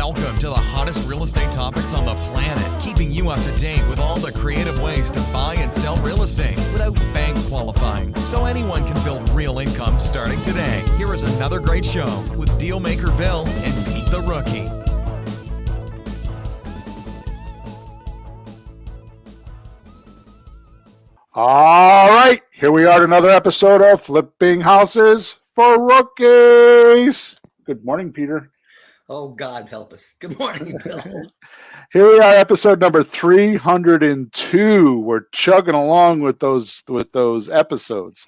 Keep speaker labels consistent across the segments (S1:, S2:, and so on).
S1: Welcome to the hottest real estate topics on the planet, keeping you up to date with all the creative ways to buy and sell real estate without bank qualifying, so anyone can build real income starting today. Here is another great show with Dealmaker Bill and Pete the Rookie.
S2: All right, here we are at another episode of Flipping Houses for Rookies. Good morning, Peter.
S3: Oh, God help us. Good morning, Bill.
S2: Here we are, episode number 302. We're chugging along with those episodes.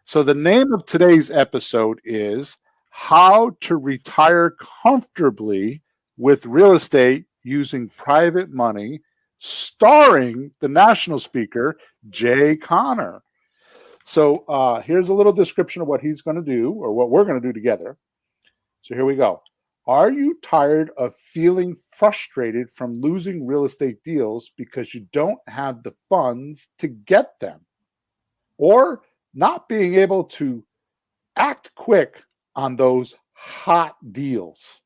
S2: So the name of today's episode is How to Retire Comfortably with Real Estate Using Private Money, starring the national speaker, Jay Conner. So here's a little description of what he's going to do, or what we're going to do together. So here we go. Are you tired of feeling frustrated from losing real estate deals because you don't have the funds to get them, or not being able to act quick on those hot deals?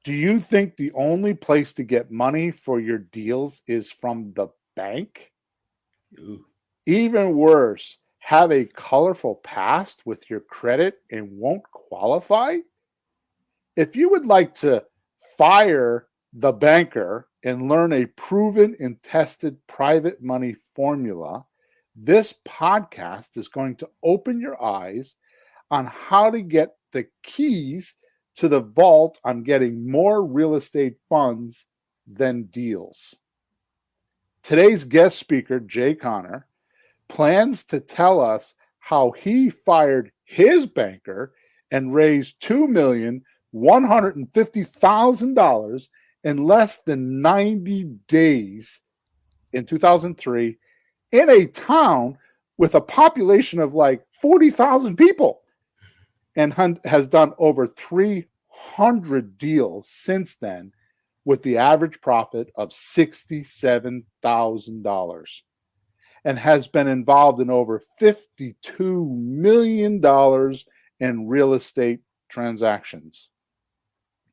S2: Do you think the only place to get money for your deals is from the bank?
S3: Ooh.
S2: Even worse, have a colorful past with your credit and won't qualify? If you would like to fire the banker and learn a proven and tested private money formula, this podcast is going to open your eyes on how to get the keys to the vault on getting more real estate funds than deals. Today's guest speaker, Jay Conner, plans to tell us how he fired his banker and raised $2,150,000 in less than 90 days in 2003 in a town with a population of like 40,000 people, and has done over 300 deals since then with the average profit of $67,000, and has been involved in over $52 million in real estate transactions.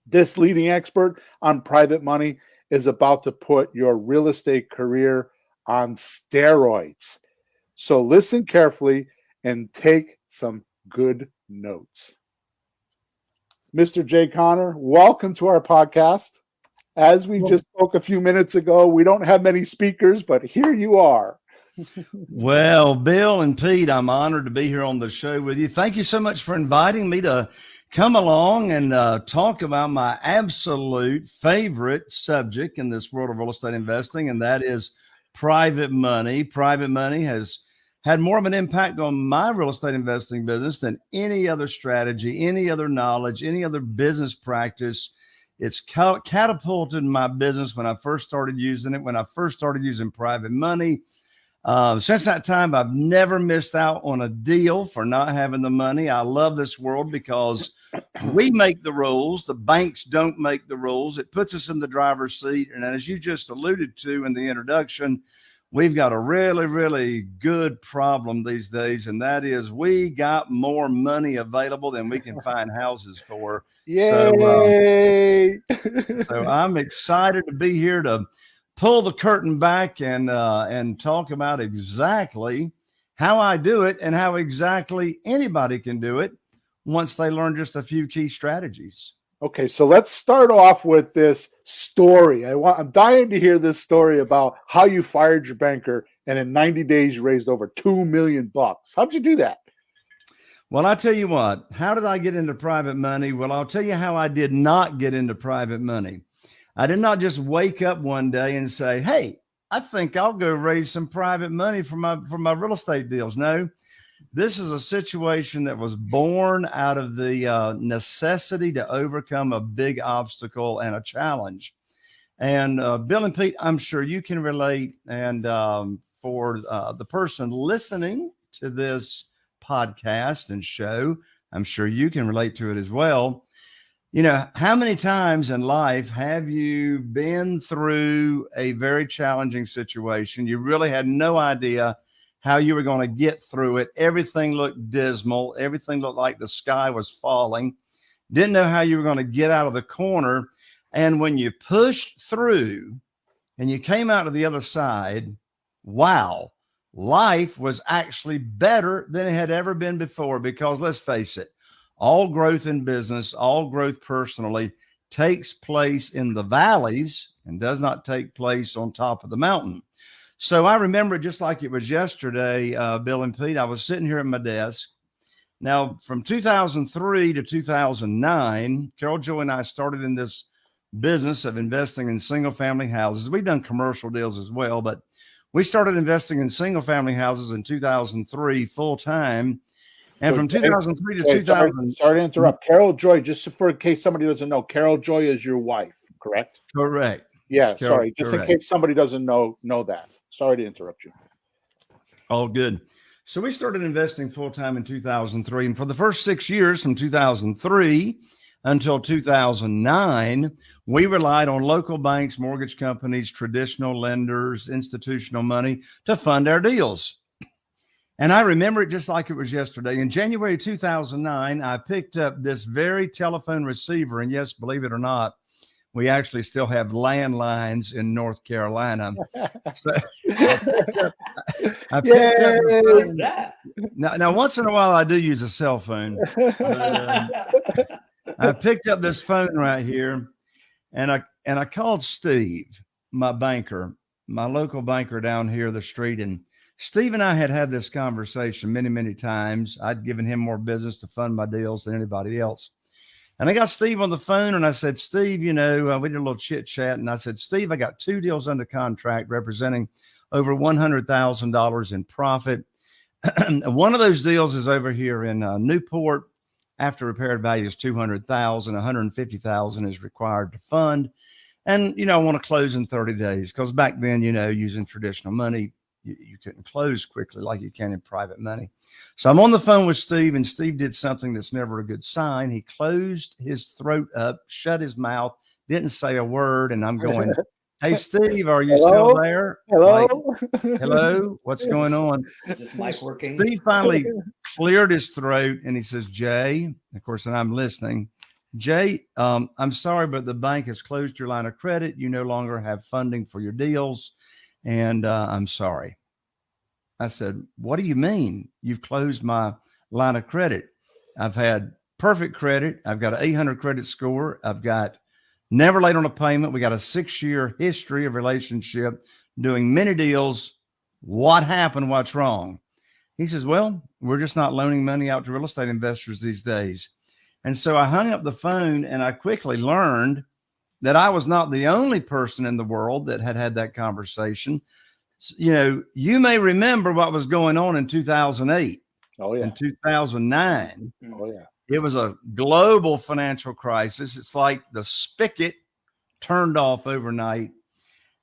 S2: This leading expert on private money is about to put your real estate career on steroids. So listen carefully and take some good notes. Mr. Jay Conner, welcome to our podcast. As we just spoke a few minutes ago, we don't have many speakers, but here you are.
S4: Well, Bill and Pete, I'm honored to be here on the show with you. Thank you so much for inviting me to come along and talk about my absolute favorite subject in this world of real estate investing, and that is private money. Private money has had more of an impact on my real estate investing business than any other strategy, any other knowledge, any other business practice. It's catapulted my business when I first started using it, when I first started using private money. Since that time, I've never missed out on a deal for not having the money. I love this world because we make the rules. The banks don't make the rules. It puts us in the driver's seat. And as you just alluded to in the introduction, we've got a really, really good problem these days. And that is we got more money available than we can find houses for.
S2: Yay!
S4: So I'm excited to be here to pull the curtain back and talk about exactly how I do it and how exactly anybody can do it once they learn just a few key strategies.
S2: Okay, so let's start off with this story. I'm dying to hear this story about how you fired your banker and in 90 days you raised over $2 million. How'd you do that?
S4: Well, I tell you what, how did I get into private money? Well, I'll tell you how I did not get into private money. I did not just wake up one day and say, hey, I think I'll go raise some private money for my real estate deals. No, this is a situation that was born out of the necessity to overcome a big obstacle and a challenge. And Bill and Pete, I'm sure you can relate. And for the person listening to this podcast and show, I'm sure you can relate to it as well. You know, how many times in life have you been through a very challenging situation? You really had no idea how you were going to get through it. Everything looked dismal. Everything looked like the sky was falling. didn't know how you were going to get out of the corner. And when you pushed through and you came out of the other side, wow, life was actually better than it had ever been before. Because let's face it, all growth in business, all growth personally takes place in the valleys and does not take place on top of the mountain. So I remember it just like it was yesterday, Bill and Pete. I was sitting here at my desk. Now, from 2003 to 2009, Carol Joy and I started in this business of investing in single family houses. We've done commercial deals as well, but we started investing in single family houses in 2003 full time. And
S2: So
S4: from 2003 to
S2: Okay,
S4: 2000.
S2: sorry to interrupt. Carol Joy, just for in case somebody doesn't know, Carol Joy is your wife, correct?
S4: Correct.
S2: Yeah,
S4: Carol,
S2: sorry. Just
S4: correct.
S2: in case somebody doesn't know that. Sorry to interrupt you.
S4: All good. So we started investing full time in 2003. And for the first 6 years, from 2003 until 2009, we relied on local banks, mortgage companies, traditional lenders, institutional money to fund our deals. And I remember it just like it was yesterday. In January 2009, I picked up this very telephone receiver. And yes, believe it or not, we actually still have landlines in North Carolina. So I picked up
S3: What's that?
S4: now, once in a while, I do use a cell phone. But, I picked up this phone right here, and I called Steve, my banker, my local banker down here the street. And Steve and I had this conversation many, many times. I'd given him more business to fund my deals than anybody else. And I got Steve on the phone and I said, Steve, we did a little chit chat. And I said, Steve, I got 2 deals under contract representing over $100,000 in profit. One of those deals is over here in Newport. After repaired value is $200,000, $150,000 is required to fund. And, I want to close in 30 days because back then, using traditional money, you couldn't close quickly like you can in private money. So I'm on the phone with Steve, and Steve did something that's never a good sign. He closed his throat up, shut his mouth, didn't say a word. And I'm going, hey, Steve, are you still there?
S2: Hello?
S4: Like, hello? What's going on?
S3: Is this mic working?
S4: Steve finally cleared his throat and he says, Jay, of course, and I'm listening. Jay, I'm sorry, but the bank has closed your line of credit. You no longer have funding for your deals. And I'm sorry. I said, what do you mean you've closed my line of credit? I've had perfect credit. I've got an 800 credit score. I've got never late on a payment. We got a 6-year history of relationship, doing many deals. What happened? What's wrong? He says, well, we're just not loaning money out to real estate investors these days. And so I hung up the phone and I quickly learned that I was not the only person in the world that had that conversation. You may remember what was going on in 2008 and 2009.
S2: Oh, yeah.
S4: It was a global financial crisis. It's like the spigot turned off overnight.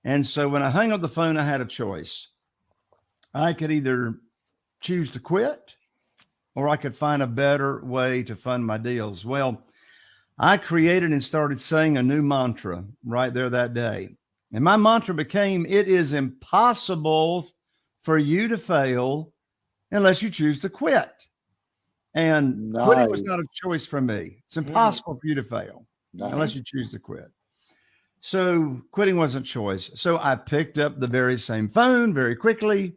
S4: And so when I hung up the phone, I had a choice. I could either choose to quit or I could find a better way to fund my deals. Well, I created and started saying a new mantra right there that day. And my mantra became, it is impossible for you to fail unless you choose to quit. And quitting was not a choice for me. It's impossible for you to fail unless you choose to quit. So quitting wasn't a choice. So I picked up the very same phone very quickly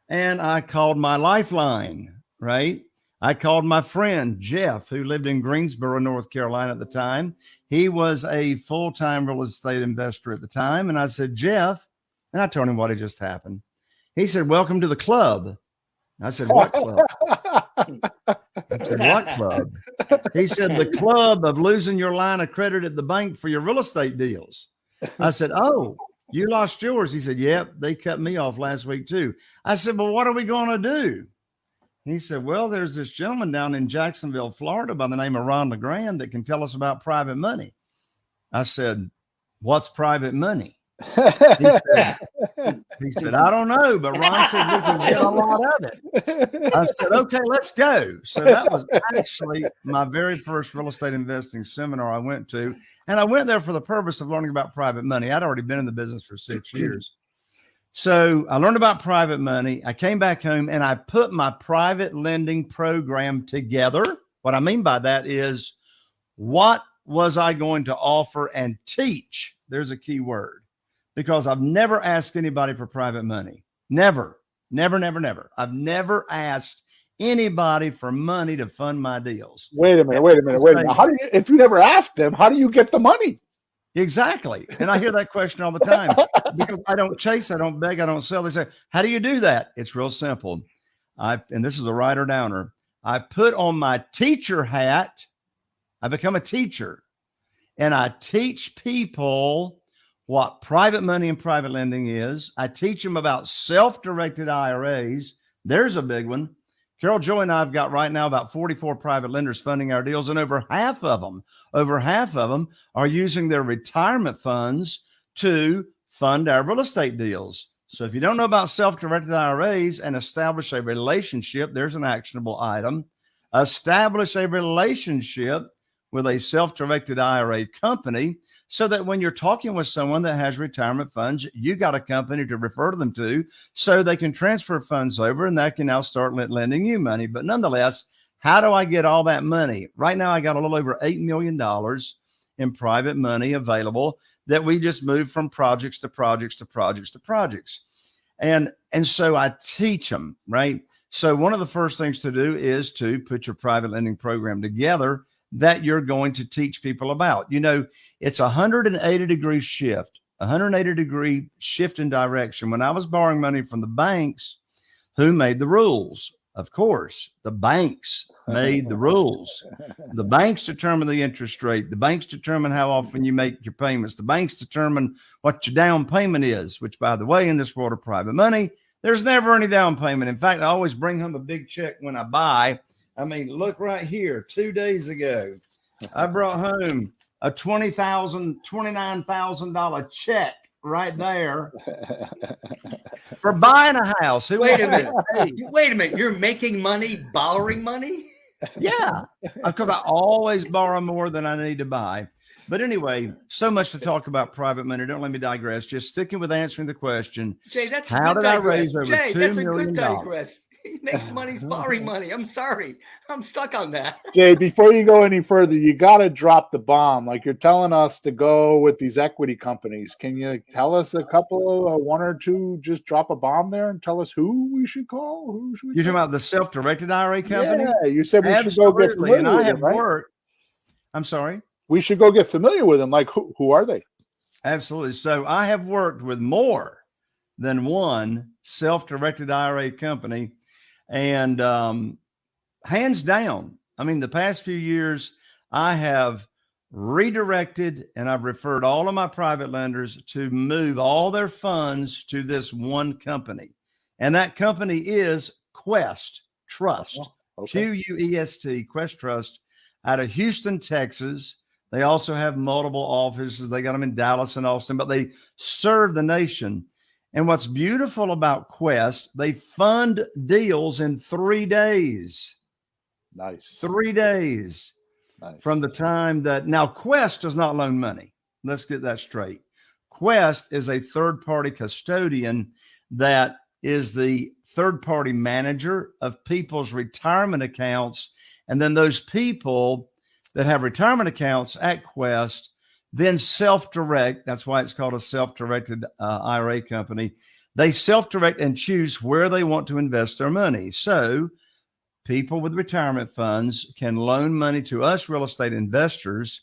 S4: and I called my lifeline, right? I called my friend, Jeff, who lived in Greensboro, North Carolina at the time. He was a full-time real estate investor at the time. And I said, Jeff, and I told him what had just happened. He said, welcome to the club. I said, what club? I said, what club? He said, the club of losing your line of credit at the bank for your real estate deals. I said, oh, you lost yours. He said, yep, they cut me off last week too. I said, well, what are we going to do? He said, well, there's this gentleman down in Jacksonville, Florida by the name of Ron LeGrand that can tell us about private money. I said, what's private money? He said, I don't know, but Ron said we can get a lot of it. I said, okay, let's go. So that was actually my very first real estate investing seminar I went to. And I went there for the purpose of learning about private money. I'd already been in the business for 6 years. So I learned about private money. I came back home and I put my private lending program together. What I mean by that is, what was I going to offer and teach? There's a key word, because I've never asked anybody for private money. Never, never, never, never. I've never asked anybody for money to fund my deals.
S2: Wait a minute. How do you, if you never ask them, how do you get the money?
S4: Exactly. And I hear that question all the time because I don't chase, I don't beg, I don't sell. They say, how do you do that? It's real simple. And this is a writer downer. I put on my teacher hat. I become a teacher, and I teach people what private money and private lending is. I teach them about self-directed IRAs. There's a big one. Carol, Joy, and I've got right now about 44 private lenders funding our deals, and over half of them are using their retirement funds to fund our real estate deals. So if you don't know about self-directed IRAs and establish a relationship, there's an actionable item. Establish a relationship with a self-directed IRA company so that when you're talking with someone that has retirement funds, you got a company to refer them to so they can transfer funds over and that can now start lending you money. But nonetheless, how do I get all that money? Right now, I got a little over $8 million in private money available that we just moved from projects to projects to projects to projects. And so I teach them, right? So one of the first things to do is to put your private lending program together that you're going to teach people about. You know, it's a 180-degree shift, 180-degree shift in direction. When I was borrowing money from the banks, who made the rules? Of course, the banks made the rules. The banks determine the interest rate. The banks determine how often you make your payments. The banks determine what your down payment is, which, by the way, in this world of private money, there's never any down payment. In fact, I always bring home a big check when I buy. I mean, look right here. 2 days ago, I brought home a $29,000 check right there for buying a house.
S3: Wait a minute. You're making money borrowing money?
S4: Yeah, because I always borrow more than I need to buy. But anyway, so much to talk about private money. Don't let me digress. Just sticking with answering the question.
S3: Jay, that's
S4: how did I raise over
S3: Jay,
S4: $2
S3: that's a
S4: million?
S3: good digress. He makes money borrowing money. I'm sorry. I'm stuck on that.
S2: Jay, before you go any further, you got to drop the bomb. Like you're telling us to go with these equity companies. Can you tell us a couple, one or two, just drop a bomb there and tell us who we should call? Who should we
S4: You're
S2: call?
S4: talking about the self-directed IRA company?
S2: Yeah, you said we should go get familiar
S4: and I
S2: with
S4: have
S2: them, right?
S4: worked. I'm sorry?
S2: We should go get familiar with them. Like, who are they?
S4: Absolutely. So I have worked with more than one self-directed IRA company. And hands down, I mean, the past few years, I have redirected and I've referred all of my private lenders to move all their funds to this one company. And that company is Quest Trust, Quest, Quest Trust, out of Houston, Texas. They also have multiple offices. They got them in Dallas and Austin, but they serve the nation. And what's beautiful about Quest, they fund deals in 3 days.
S2: Nice.
S4: 3 days.
S2: Nice.
S4: From the time that, now Quest does not loan money. Let's get that straight. Quest is a third-party custodian that is the third-party manager of people's retirement accounts. And then those people that have retirement accounts at Quest then self-direct. That's why it's called a self-directed IRA company. They self-direct and choose where they want to invest their money. So people with retirement funds can loan money to us real estate investors,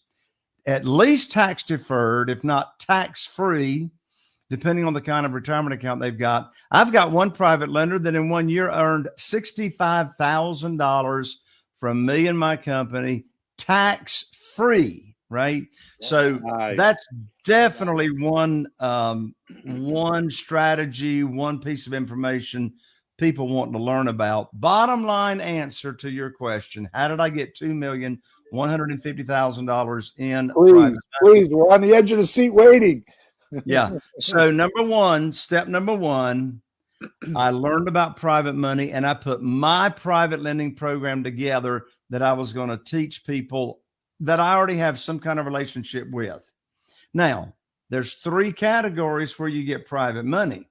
S4: at least tax deferred, if not tax free, depending on the kind of retirement account they've got. I've got one private lender that in 1 year earned $65,000 from me and my company, tax free. Right. So
S2: nice.
S4: That's definitely one strategy, one piece of information people want to learn about. Bottom line answer to your question. How did I get $2,150,000 in?
S2: Please, we're on the edge of the seat waiting.
S4: Yeah. So step number one, I learned about private money and I put my private lending program together that I was going to teach people that I already have some kind of relationship with. Now, there's 3 categories where you get private money.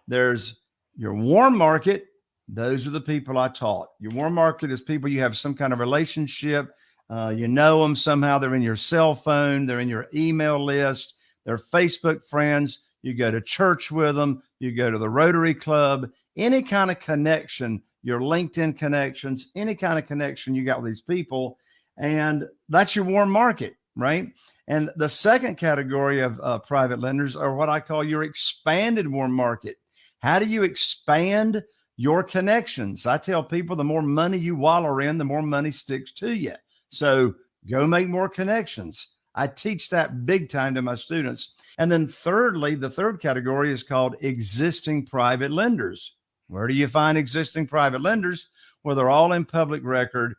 S4: There's your warm market. Those are the people I taught. Your warm market is people you have some kind of relationship. You know them somehow. They're in your cell phone. They're in your email list. They're Facebook friends. You go to church with them. You go to the Rotary Club. Any kind of connection, your LinkedIn connections, any kind of connection you got with these people. And that's your warm market, right? And the second category of private lenders are what I call your expanded warm market. How do you expand your connections? I tell people the more money you wallow in, the more money sticks to you. So go make more connections. I teach that big time to my students. And then thirdly, the third category is called existing private lenders. Where do you find existing private lenders? Well, they're all in public record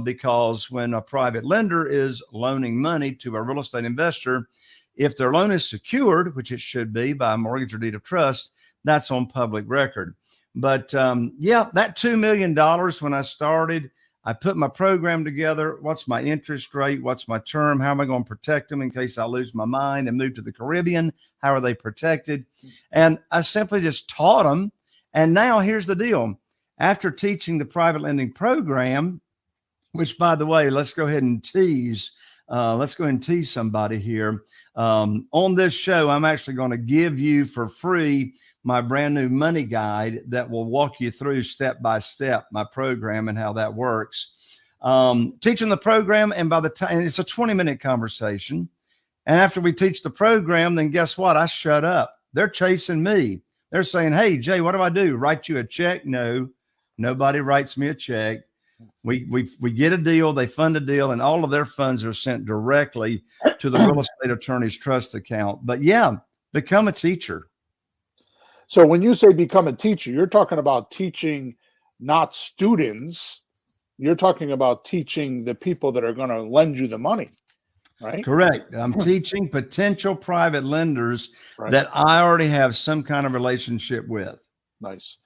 S4: because when a private lender is loaning money to a real estate investor, if their loan is secured, which it should be by a mortgage or deed of trust, that's on public record. But yeah, that $2 million when I started, I put my program together. What's my interest rate? What's my term? How am I going to protect them in case I lose my mind and move to the Caribbean? How are they protected? And I simply just taught them. And now here's the deal. After teaching the private lending program, which by the way, let's go ahead and tease somebody here. On this show, I'm actually going to give you for free my brand new money guide that will walk you through step by step my program and how that works. Teaching the program, and by the time it's a 20-minute conversation. And after we teach the program, then guess what? I shut up. They're chasing me. They're saying, "Hey, Jay, what do I do? Write you a check?" No, nobody writes me a check. We get a deal, they fund a deal, and all of their funds are sent directly to the real estate attorney's trust account. But yeah, become a teacher.
S2: So when you say become a teacher, you're talking about teaching not students. You're talking about teaching the people that are going to lend you the money, right?
S4: Correct. I'm teaching potential private lenders
S2: Right.
S4: that I already have some kind of relationship with.
S2: Nice.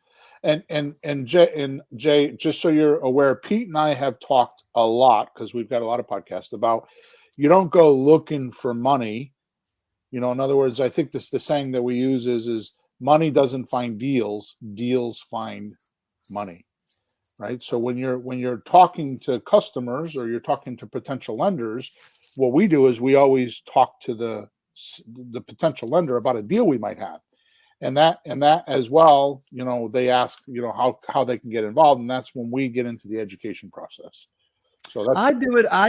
S2: And Jay, just so you're aware, Pete and I have talked a lot because we've got a lot of podcasts about you don't go looking for money. You know, in other words, I think the saying that we use is money doesn't find deals, deals find money. Right. So when you're talking to customers or you're talking to potential lenders, what we do is we always talk to the potential lender about a deal we might have. And that as well, you know, they ask, you know, how they can get involved. And that's when we get into the education process. So that's
S4: I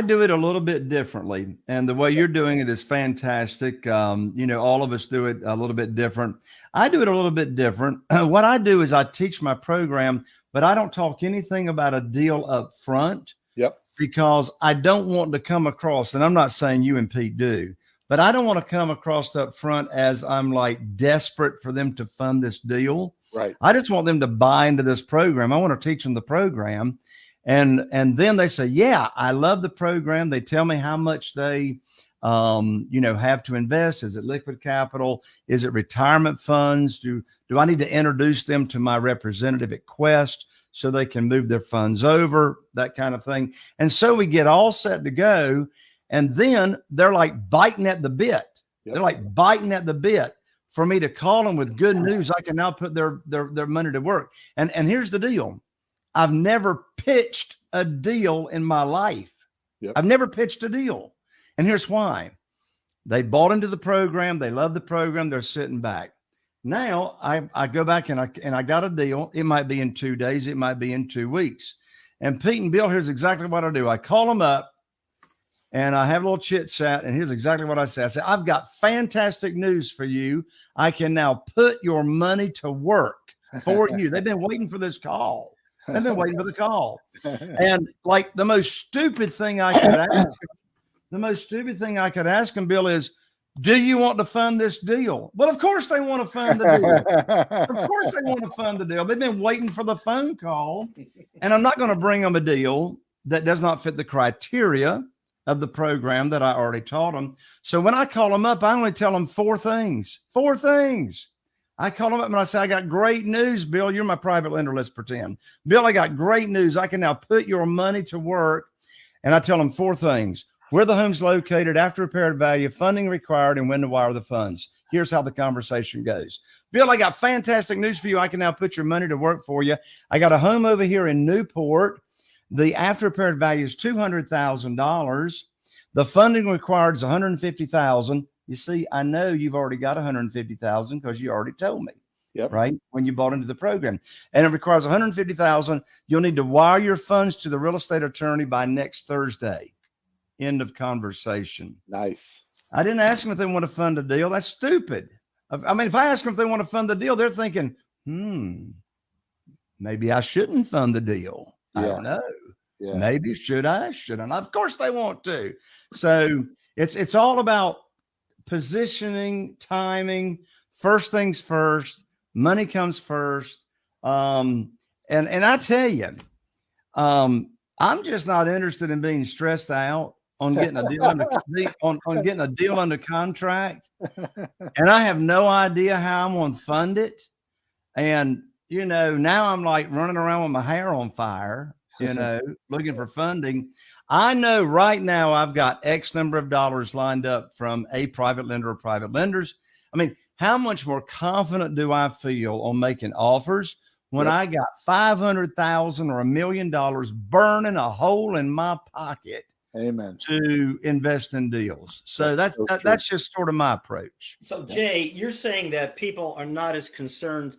S4: do it a little bit differently. And the way you're doing it is fantastic. You know, all of us do it a little bit different. I do it a little bit different. What I do is I teach my program, but I don't talk anything about a deal up front.
S2: Yep.
S4: Because I don't want to come across, and I'm not saying you and Pete do, but I don't want to come across up front as I'm like desperate for them to fund this deal.
S2: right.
S4: I just want them to buy into this program. I want to teach them the program. And then they say, yeah, I love the program. They tell me how much they, have to invest. Is it liquid capital? Is it retirement funds? Do I need to introduce them to my representative at Quest so they can move their funds over, that kind of thing? And so we get all set to go. And then they're like biting at the bit.
S2: Yep.
S4: They're like biting at the bit for me to call them with good news. I can now put their money to work. And here's the deal. I've never pitched a deal in my life.
S2: Yep.
S4: I've never pitched a deal. And here's why. They bought into the program. They love the program. They're sitting back. Now I go back and I got a deal. It might be in 2 days. It might be in 2 weeks. And Pete and Bill, here's exactly what I do. I call them up and I have a little chit chat. And here's exactly what I say. I say, I've got fantastic news for you. I can now put your money to work for you. They've been waiting for this call. They've been waiting for the call. And like the most stupid thing I could ask them, Bill, is, do you want to fund this deal? Well, of course they want to fund the deal. Of course they want to fund the deal. They've been waiting for the phone call. And I'm not going to bring them a deal that does not fit the criteria of the program that I already taught them. So when I call them up, I only tell them 4 things. 4 things. I call them up and I say, I got great news, Bill. You're my private lender. Let's pretend. Bill, I got great news. I can now put your money to work. And I tell them 4 things. Where the home's located, after repaired value, funding required, and when to wire the funds. Here's how the conversation goes. Bill, I got fantastic news for you. I can now put your money to work for you. I got a home over here in Newport. The after repaired value is $200,000. The funding required is $150,000. You see, I know you've already got $150,000 because you already told me.
S2: Yep.
S4: Right? When you bought into the program. And it requires $150,000. You'll need to wire your funds to the real estate attorney by next Thursday. End of conversation.
S2: Nice.
S4: I didn't ask them if they want to fund a deal. That's stupid. I mean, if I ask them if they want to fund the deal, they're thinking, maybe I shouldn't fund the deal. I don't know. Yeah. Maybe should I? Shouldn't I? Of course they want to. So it's all about positioning, timing, first things first. Money comes first. And I tell you, I'm just not interested in being stressed out on getting a deal on getting a deal under contract. And I have no idea how I'm going to fund it. And, now I'm like running around with my hair on fire, looking for funding. I know right now I've got X number of dollars lined up from a private lender or private lenders. I mean, how much more confident do I feel on making offers when I got $500,000 or $1 million burning a hole in my pocket?
S2: Amen.
S4: To invest in deals. So that's just sort of my approach.
S3: So Jay, you're saying that people are not as concerned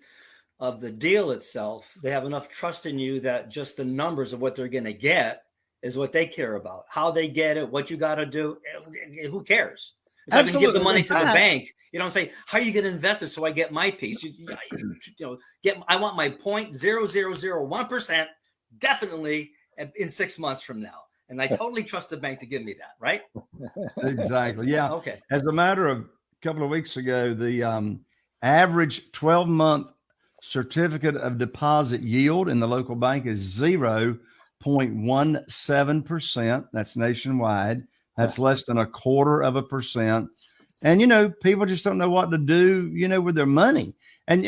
S3: of the deal itself. They have enough trust in you that just the numbers of what they're going to get is what they care about. How they get it, what you got to do. Who cares? It's like when you give the money to the bank. You don't say, how are you going to invest it so I get my piece? I want my 0.0001% definitely in 6 months from now. And I totally trust the bank to give me that, right?
S4: Exactly. Yeah.
S3: Okay.
S4: As a matter of a couple of weeks ago, the average 12-month certificate of deposit yield in the local bank is 0.17%. That's nationwide. That's less than 0.25%. And, people just don't know what to do, with their money. And,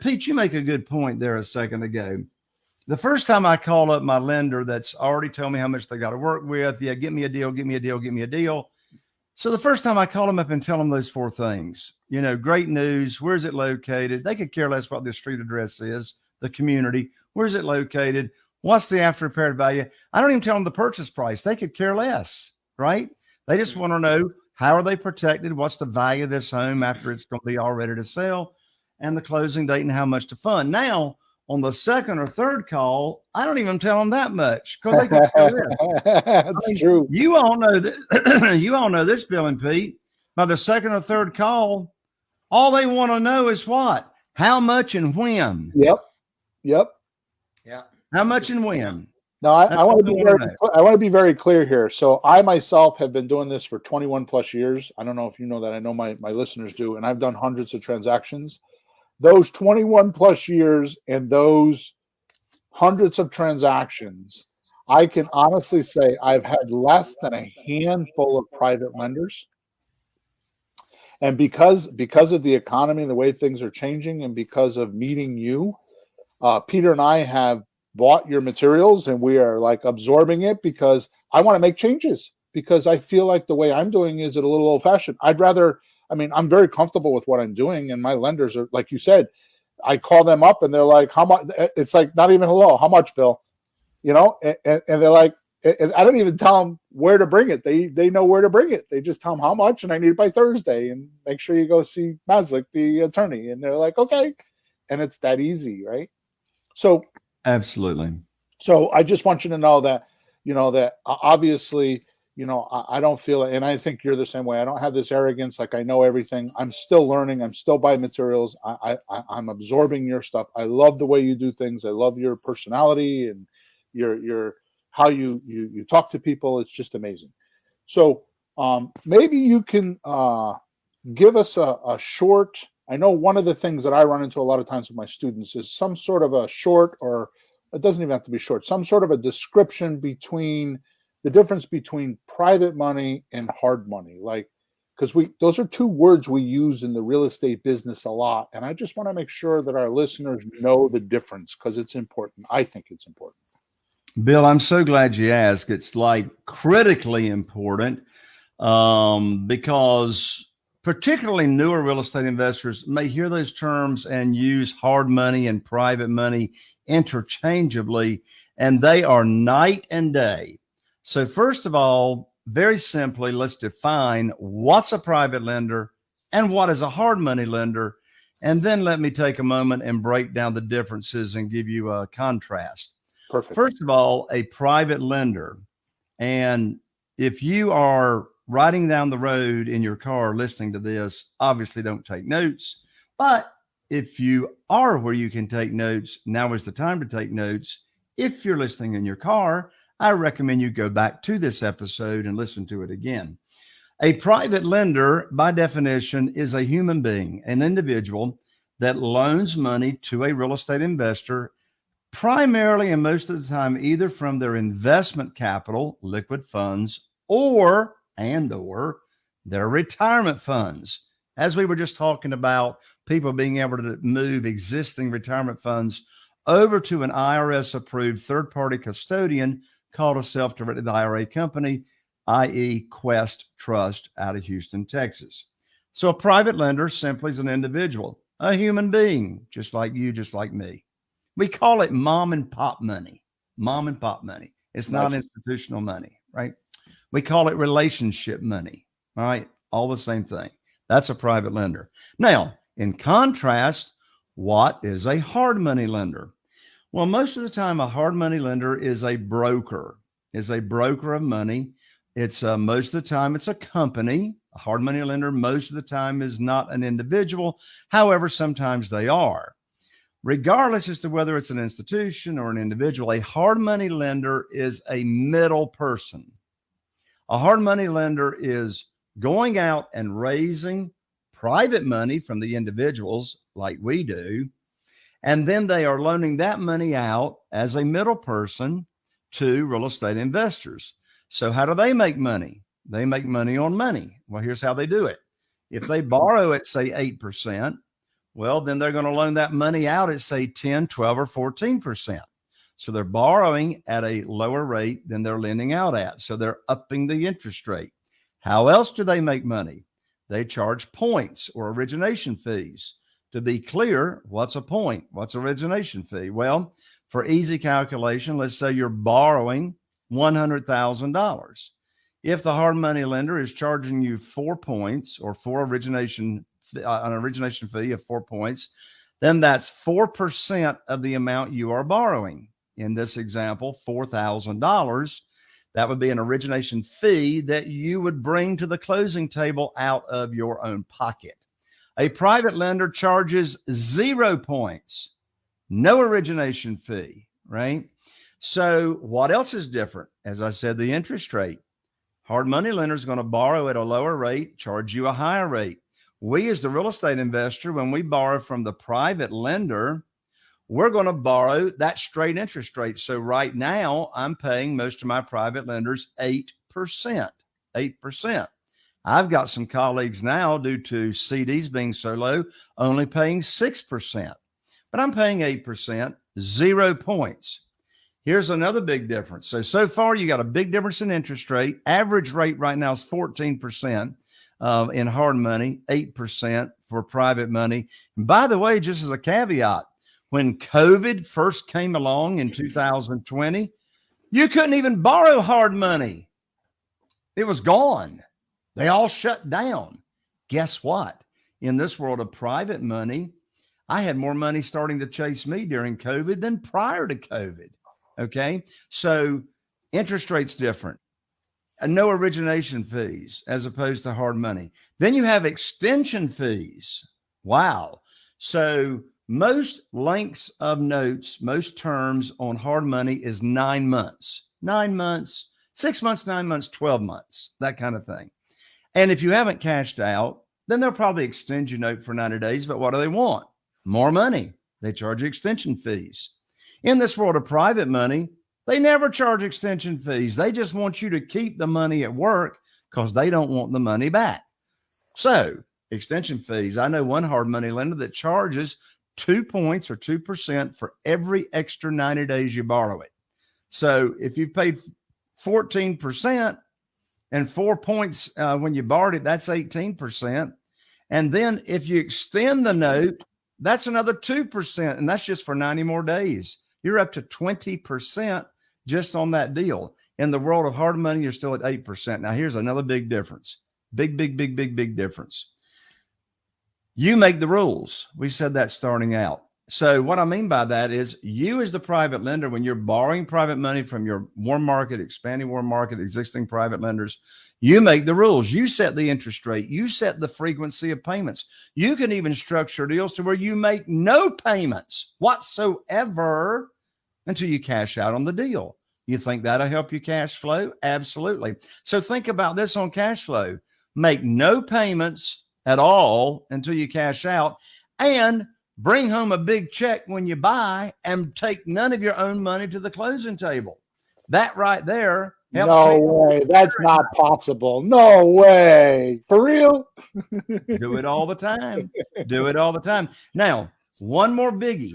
S4: Pete, you make a good point there a second ago. The first time I call up my lender that's already told me how much they got to work with, get me a deal, get me a deal, get me a deal. So the first time I call them up and tell them those 4 things, great news, where's it located? They could care less what the street address is, the community, where's it located? What's the after repaired value? I don't even tell them the purchase price. They could care less, right? They just want to know, how are they protected? What's the value of this home after it's going to be all ready to sell, and the closing date and how much to fund. Now, on the second or third call, I don't even tell them that much because they can care less.
S2: That's true.
S4: You all know that. You all know this, Bill and Pete. By the second or third call, all they want to know is what? How much and when?
S2: Yep.
S3: Yeah.
S4: How much and when?
S2: No, I want to be very clear here. So I myself have been doing this for 21 plus years. I don't know if you know that. I know my listeners do, and I've done hundreds of transactions. Those 21 plus years and those hundreds of transactions, I can honestly say I've had less than a handful of private lenders. And because of the economy and the way things are changing, and because of meeting you, Peter and I have bought your materials, and we are like absorbing it because I want to make changes, because I feel like the way I'm doing is a little old fashioned. I'm very comfortable with what I'm doing, and my lenders are, like you said, I call them up and they're like, how much? It's like not even hello, how much, Bill? And they're like, and I don't even tell them where to bring it. They know where to bring it. They just tell them how much, and I need it by Thursday, and make sure you go see Maslick, the attorney. And they're like, okay. And it's that easy, right? So
S4: absolutely.
S2: So I just want you to know that, that obviously, I don't feel it. And I think you're the same way. I don't have this arrogance. Like I know everything. I'm still learning. I'm still buying materials. I'm absorbing your stuff. I love the way you do things. I love your personality and your how you talk to people. It's just amazing. So maybe you can give us a short. I know one of the things that I run into a lot of times with my students is some sort of a short, or it doesn't even have to be short, some sort of a description between the difference between private money and hard money. Like, because those are 2 words we use in the real estate business a lot. And I just want to make sure that our listeners know the difference, because it's important. I think it's important.
S4: Bill, I'm so glad you asked. It's like critically important because particularly newer real estate investors may hear those terms and use hard money and private money interchangeably, and they are night and day. So first of all, very simply, let's define what's a private lender and what is a hard money lender. And then let me take a moment and break down the differences and give you a contrast.
S2: Perfect.
S4: First of all, a private lender. And if you are riding down the road in your car listening to this, obviously don't take notes. But if you are where you can take notes, now is the time to take notes. If you're listening in your car, I recommend you go back to this episode and listen to it again. A private lender, by definition, is a human being, an individual that loans money to a real estate investor, primarily and most of the time, either from their investment capital, liquid funds, or their retirement funds. As we were just talking about, people being able to move existing retirement funds over to an IRS-approved third-party custodian called a self-directed IRA company, i.e. Quest Trust out of Houston, Texas. So a private lender simply is an individual, a human being, just like you, just like me. We call it mom and pop money. Mom and pop money. It's not institutional money, right? We call it relationship money, all right? All the same thing. That's a private lender. Now, in contrast, what is a hard money lender? Well, most of the time, a hard money lender is a broker of money. It's most of the time, it's a company. A hard money lender, most of the time, is not an individual. However, sometimes they are. Regardless as to whether it's an institution or an individual, a hard money lender is a middle person. A hard money lender is going out and raising private money from the individuals like we do, and then they are loaning that money out as a middle person to real estate investors. So how do they make money? They make money on money. Well, here's how they do it. If they borrow at, say, 8%, well, then they're going to loan that money out at, say, 10, 12, or 14%. So they're borrowing at a lower rate than they're lending out at. So they're upping the interest rate. How else do they make money? They charge points or origination fees. To be clear, what's a point? What's origination fee? Well, for easy calculation, let's say you're borrowing $100,000. If the hard money lender is charging you 4 points or an origination fee of 4 points, then that's 4% of the amount you are borrowing. In this example, $4,000. That would be an origination fee that you would bring to the closing table out of your own pocket. A private lender charges 0 points, no origination fee, right? So what else is different? As I said, the interest rate. Hard money lender is going to borrow at a lower rate, charge you a higher rate. We, as the real estate investor, when we borrow from the private lender, we're going to borrow that straight interest rate. So right now, I'm paying most of my private lenders 8%. 8%. I've got some colleagues now, due to CDs being so low, only paying 6%. But I'm paying 8%, 0 points. Here's another big difference. So far, you got a big difference in interest rate. Average rate right now is 14% in hard money, 8% for private money. And by the way, just as a caveat, when COVID first came along in 2020, you couldn't even borrow hard money. It was gone. They all shut down. Guess what? In this world of private money, I had more money starting to chase me during COVID than prior to COVID. Okay. So interest rates different. And no origination fees as opposed to hard money. Then you have extension fees. Wow. So most lengths of notes, most terms on hard money is 9 months, 9 months, 6 months, 9 months, 12 months, that kind of thing. And if you haven't cashed out, then they'll probably extend your note for 90 days. But what do they want? More money. They charge you extension fees. In this world of private money, they never charge extension fees. They just want you to keep the money at work because they don't want the money back. So extension fees. I know one hard money lender that charges 2 points or 2% for every extra 90 days you borrow it. So if you paid 14% and 4 points when you borrowed it, that's 18%. And then if you extend the note, that's another 2%. And that's just for 90 more days. You're up to 20% just on that deal. In the world of hard money, you're still at 8%. Now, here's another big difference. Big difference. You make the rules. We said that starting out. So what I mean by that is you as the private lender, when you're borrowing private money from your warm market, expanding warm market, existing private lenders, you make the rules. You set the interest rate. You set the frequency of payments. You can even structure deals to where you make no payments whatsoever until you cash out on the deal. You think that'll help you cash flow? Absolutely. So think about this on cash flow. Make no payments at all until you cash out, and bring home a big check when you buy, and take none of your own money to the closing table. That right there helps.
S2: No way. That's not possible. No way. For real?
S4: Do it all the time. Do it all the time. Now, one more biggie.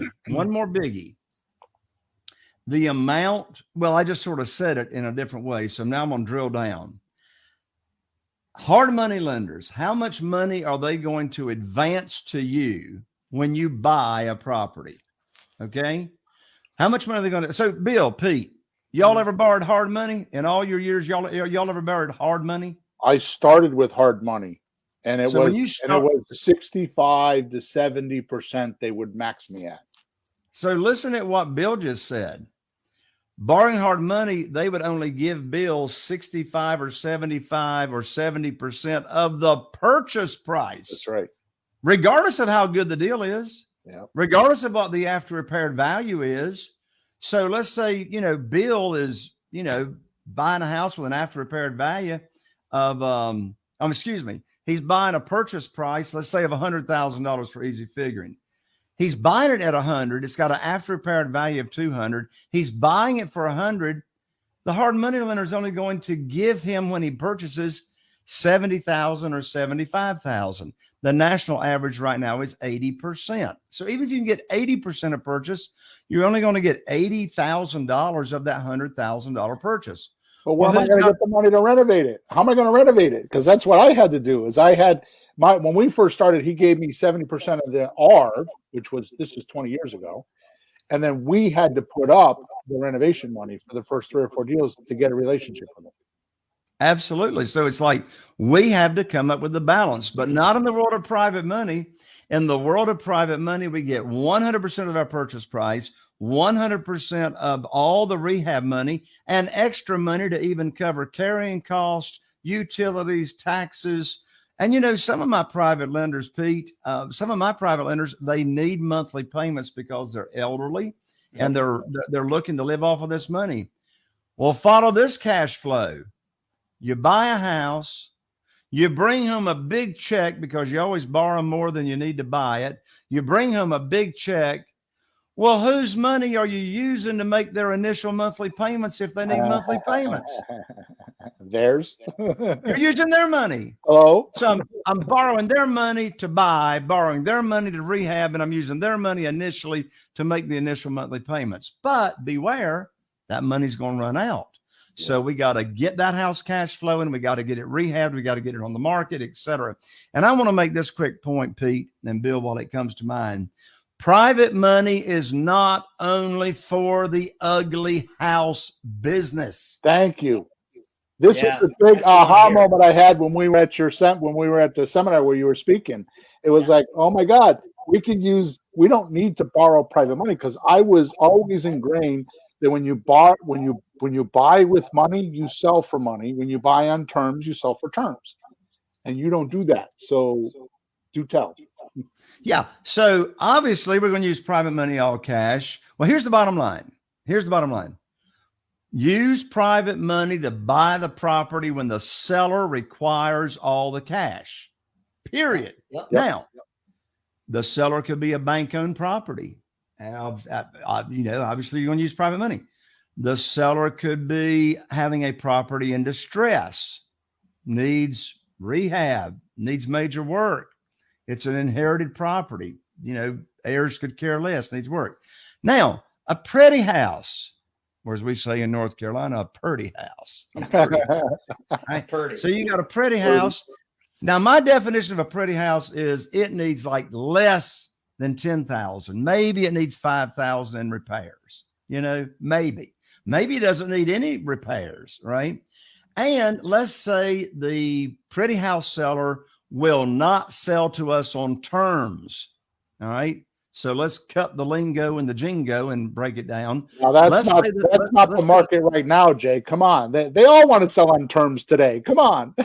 S4: The amount, well, I just sort of said it in a different way. So now I'm going to drill down. Hard money lenders, how much money are they going to advance to you when you buy a property? Okay. How much money are they going to? So Bill, Pete, y'all ever borrowed hard money in all your years? Y'all ever borrowed hard money?
S2: I started with hard money, and it was 65 to 70% they would max me at.
S4: So listen at what Bill just said. Borrowing hard money, they would only give Bill 65 or 75 or 70% of the purchase price.
S2: That's right.
S4: Regardless of how good the deal is,
S2: Yeah.
S4: regardless of what the after repaired value is. So let's say, Bill is, buying a house with an after repaired value of, he's buying a purchase price, let's say of $100,000 for easy figuring. He's buying it at 100. It's got an after repaired value of 200. He's buying it for 100. The hard money lender is only going to give him, when he purchases, 70,000 or 75,000. The national average right now is 80%. So even if you can get 80% of purchase, you're only going to get $80,000 of that $100,000 purchase.
S2: But where am I going to get the money to renovate it? How am I going to renovate it? Because that's what I had to do. When we first started, he gave me 70% of the ARV, this is 20 years ago. And then we had to put up the renovation money for the first 3 or 4 deals to get a relationship with him.
S4: Absolutely. So it's like we have to come up with the balance, but not in the world of private money. In the world of private money, we get 100% of our purchase price, 100% of all the rehab money, and extra money to even cover carrying costs, utilities, taxes. And some of my private lenders, Pete, they need monthly payments because they're elderly and they're looking to live off of this money. Well, follow this cash flow. You buy a house, you bring home a big check because you always borrow more than you need to buy it. You bring home a big check. Well, whose money are you using to make their initial monthly payments if they need monthly payments?
S2: Theirs.
S4: You're using their money.
S2: Oh.
S4: So I'm borrowing their money to buy, borrowing their money to rehab, and I'm using their money initially to make the initial monthly payments. But beware, that money's going to run out. So we got to get that house cash flowing. We got to get it rehabbed. We got to get it on the market, et cetera. And I want to make this quick point, Pete and Bill, while it comes to mind. Private money is not only for the ugly house business.
S2: Thank you. This was the big aha moment I had when we were at the seminar where you were speaking. It was like, oh my God, we don't need to borrow private money, because I was always ingrained that when you buy with money, you sell for money. When you buy on terms, you sell for terms. And you don't do that. So do tell.
S4: Yeah. So obviously we're going to use private money all cash. Well, here's the bottom line. Use private money to buy the property when the seller requires all the cash. Period.
S3: Yep.
S4: Now, the seller could be a bank-owned property. Obviously you're going to use private money. The seller could be having a property in distress, needs rehab, needs major work. It's an inherited property. Heirs could care less, needs work. Now, a pretty house, or as we say in North Carolina, a purty house.
S3: Pretty.
S4: So you got a pretty house. Now, my definition of a pretty house is it needs like less than 10,000. Maybe it needs 5,000 in repairs. Maybe it doesn't need any repairs, right? And let's say the pretty house seller will not sell to us on terms. All right. So let's cut the lingo and the jingo and break it down.
S2: Now that's not the market right now, Jay. Come on. They all want to sell on terms today. Come on.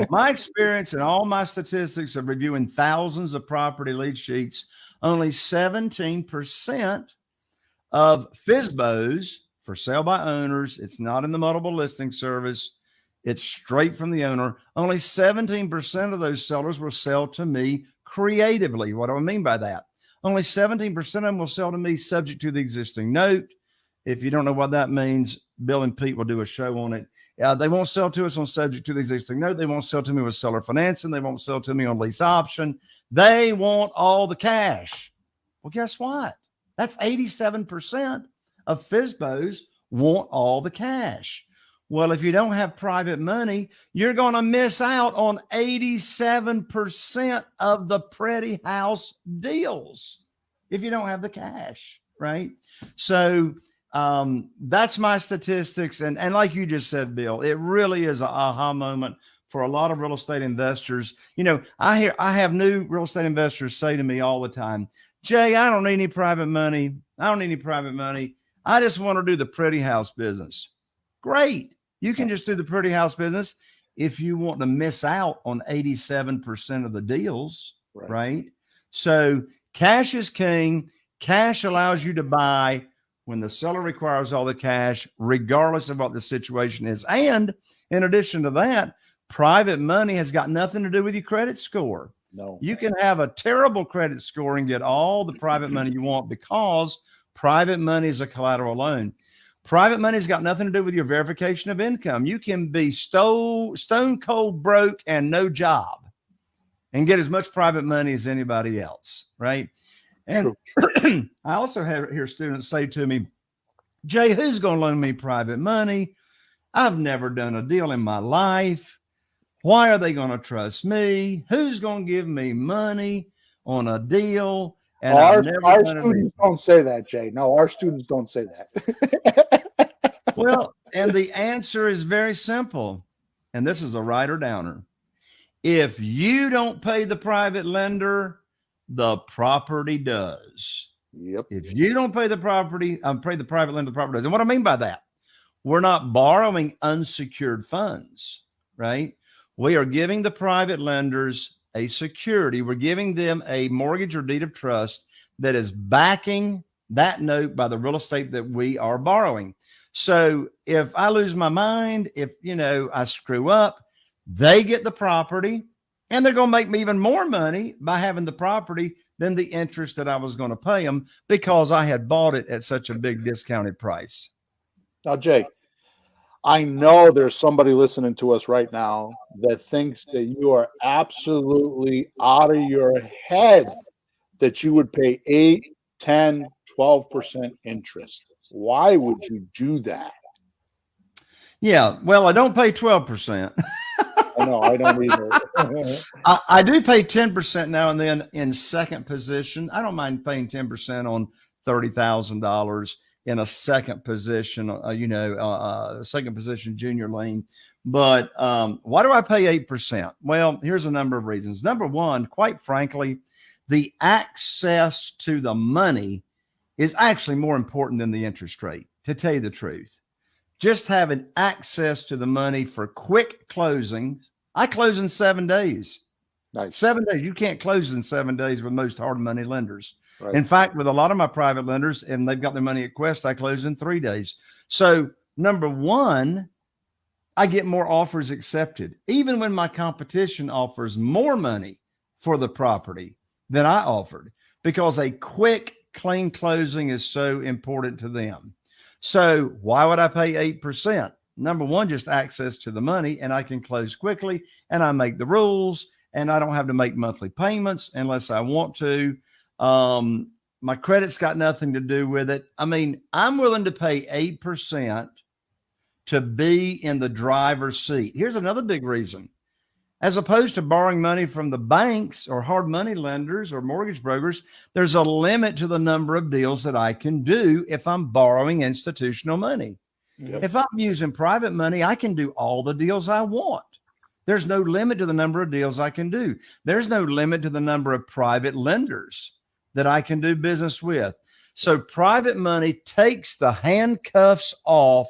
S4: My experience and all my statistics of reviewing thousands of property lead sheets, only 17% of FSBOs for sale by owners, it's not in the multiple listing service, it's straight from the owner. Only 17% of those sellers will sell to me creatively. What do I mean by that? Only 17% of them will sell to me subject to the existing note. If you don't know what that means, Bill and Pete will do a show on it. They won't sell to us on subject to the existing note. They won't sell to me with seller financing. They won't sell to me on lease option. They want all the cash. Well, guess what? That's 87% of FSBOs want all the cash. Well, if you don't have private money, you're going to miss out on 87% of the pretty house deals if you don't have the cash, right? So that's my statistics. And like you just said, Bill, it really is an aha moment for a lot of real estate investors. I have new real estate investors say to me all the time, Jay, I don't need any private money. I just want to do the pretty house business. Great. You can just do the pretty house business if you want to miss out on 87% of the deals, right? So cash is king. Cash allows you to buy when the seller requires all the cash, regardless of what the situation is. And in addition to that, private money has got nothing to do with your credit score.
S2: No.
S4: You can have a terrible credit score and get all the private money you want because private money is a collateral loan. Private money's got nothing to do with your verification of income. You can be stone cold broke and no job and get as much private money as anybody else, right? And I also hear students say to me, Jay, who's going to loan me private money? I've never done a deal in my life. Why are they going to trust me? Who's going to give me money on a deal? And
S2: our students don't say that, Jay. No, our students don't say that.
S4: Well, and the answer is very simple. And this is a writer downer. If you don't pay the private lender, the property does.
S2: Yep.
S4: If you don't pay the private lender, the property does. And what I mean by that, we're not borrowing unsecured funds, right? We are giving the private lenders a security. We're giving them a mortgage or deed of trust that is backing that note by the real estate that we are borrowing. So if I lose my mind, if I screw up, they get the property and they're going to make me even more money by having the property than the interest that I was going to pay them because I had bought it at such a big discounted price.
S2: Now, Jay, I know there's somebody listening to us right now that thinks that you are absolutely out of your head that you would pay 8, 10, 12% interest. Why would you do that?
S4: Yeah, well, I don't pay 12%.
S2: No, I don't either.
S4: I do pay 10% now and then in second position. I don't mind paying 10% on $30,000 in a second position, second position junior lien. But why do I pay 8%? Well, here's a number of reasons. Number one, quite frankly, the access to the money is actually more important than the interest rate, to tell you the truth. Just having access to the money for quick closing. I close in 7 days.
S2: Nice.
S4: 7 days. You can't close in 7 days with most hard money lenders.
S2: Right.
S4: In fact, with a lot of my private lenders, and they've got their money at Quest, I close in 3 days. So number one, I get more offers accepted, even when my competition offers more money for the property than I offered, because a quick, clean closing is so important to them. So why would I pay 8%? Number one, just access to the money, and I can close quickly, and I make the rules, and I don't have to make monthly payments unless I want to. My credit's got nothing to do with it. I mean, I'm willing to pay 8% to be in the driver's seat. Here's another big reason. As opposed to borrowing money from the banks or hard money lenders or mortgage brokers, there's a limit to the number of deals that I can do if I'm borrowing institutional money.
S3: Yep.
S4: If I'm using private money, I can do all the deals I want. There's no limit to the number of deals I can do. There's no limit to the number of private lenders that I can do business with. So private money takes the handcuffs off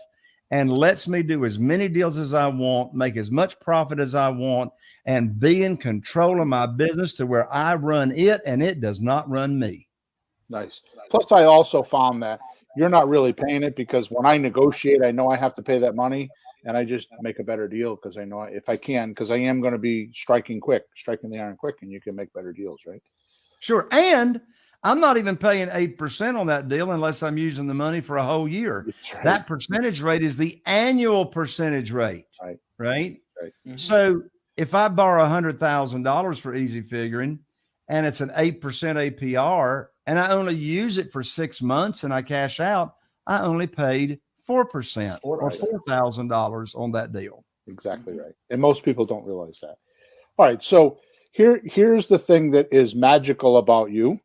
S4: and lets me do as many deals as I want, make as much profit as I want, and be in control of my business to where I run it and it does not run me.
S2: Nice. Plus, I also found that you're not really paying it, because when I negotiate, I know I have to pay that money, and I just make a better deal because I know if I can, because I am going to be striking the iron quick, and you can make better deals, right?
S4: Sure. And I'm not even paying 8% on that deal unless I'm using the money for a whole year.
S2: Right.
S4: That percentage rate is the annual percentage rate.
S2: Right.
S4: Right.
S3: Mhm.
S4: So if I borrow $100,000 for easy figuring, and it's an 8% APR, and I only use it for 6 months and I cash out, I only paid 4% or $4,000 on that deal.
S2: Exactly right. And most people don't realize that. All right. So here's the thing that is magical about you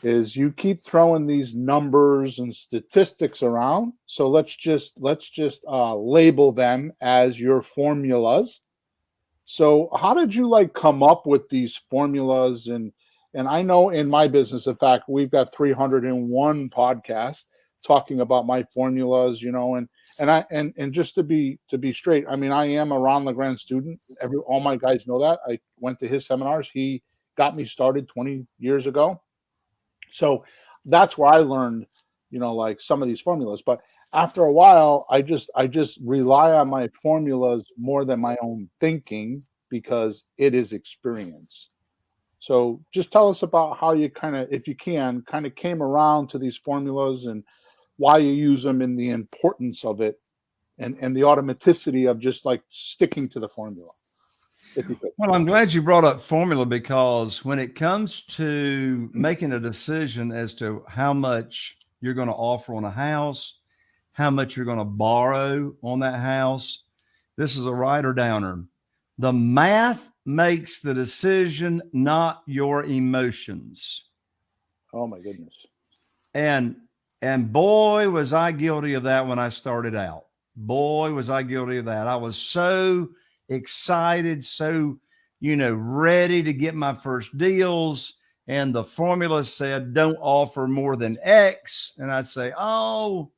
S2: is you keep throwing these numbers and statistics around. So let's just label them as your formulas. So how did you come up with these formulas? And I know in my business, in fact, we've got 301 podcasts talking about my formulas, and just to be straight, I mean, I am a Ron LeGrand student. All my guys know that. I went to his seminars. He got me started 20 years ago. So that's where I learned, some of these formulas. But after a while, I just rely on my formulas more than my own thinking, because it is experience. So just tell us about how you if you can, came around to these formulas and why you use them, and the importance of it, and the automaticity of just sticking to the formula. If you could.
S4: Well, I'm glad you brought up formula, because when it comes to making a decision as to how much you're going to offer on a house, how much you're going to borrow on that house, this is a right or downer. The math makes the decision, not your emotions.
S2: Oh my goodness.
S4: And boy, was I guilty of that when I started out. Boy, was I guilty of that. I was so excited, so, ready to get my first deals. And the formula said, don't offer more than X. And I'd say, oh,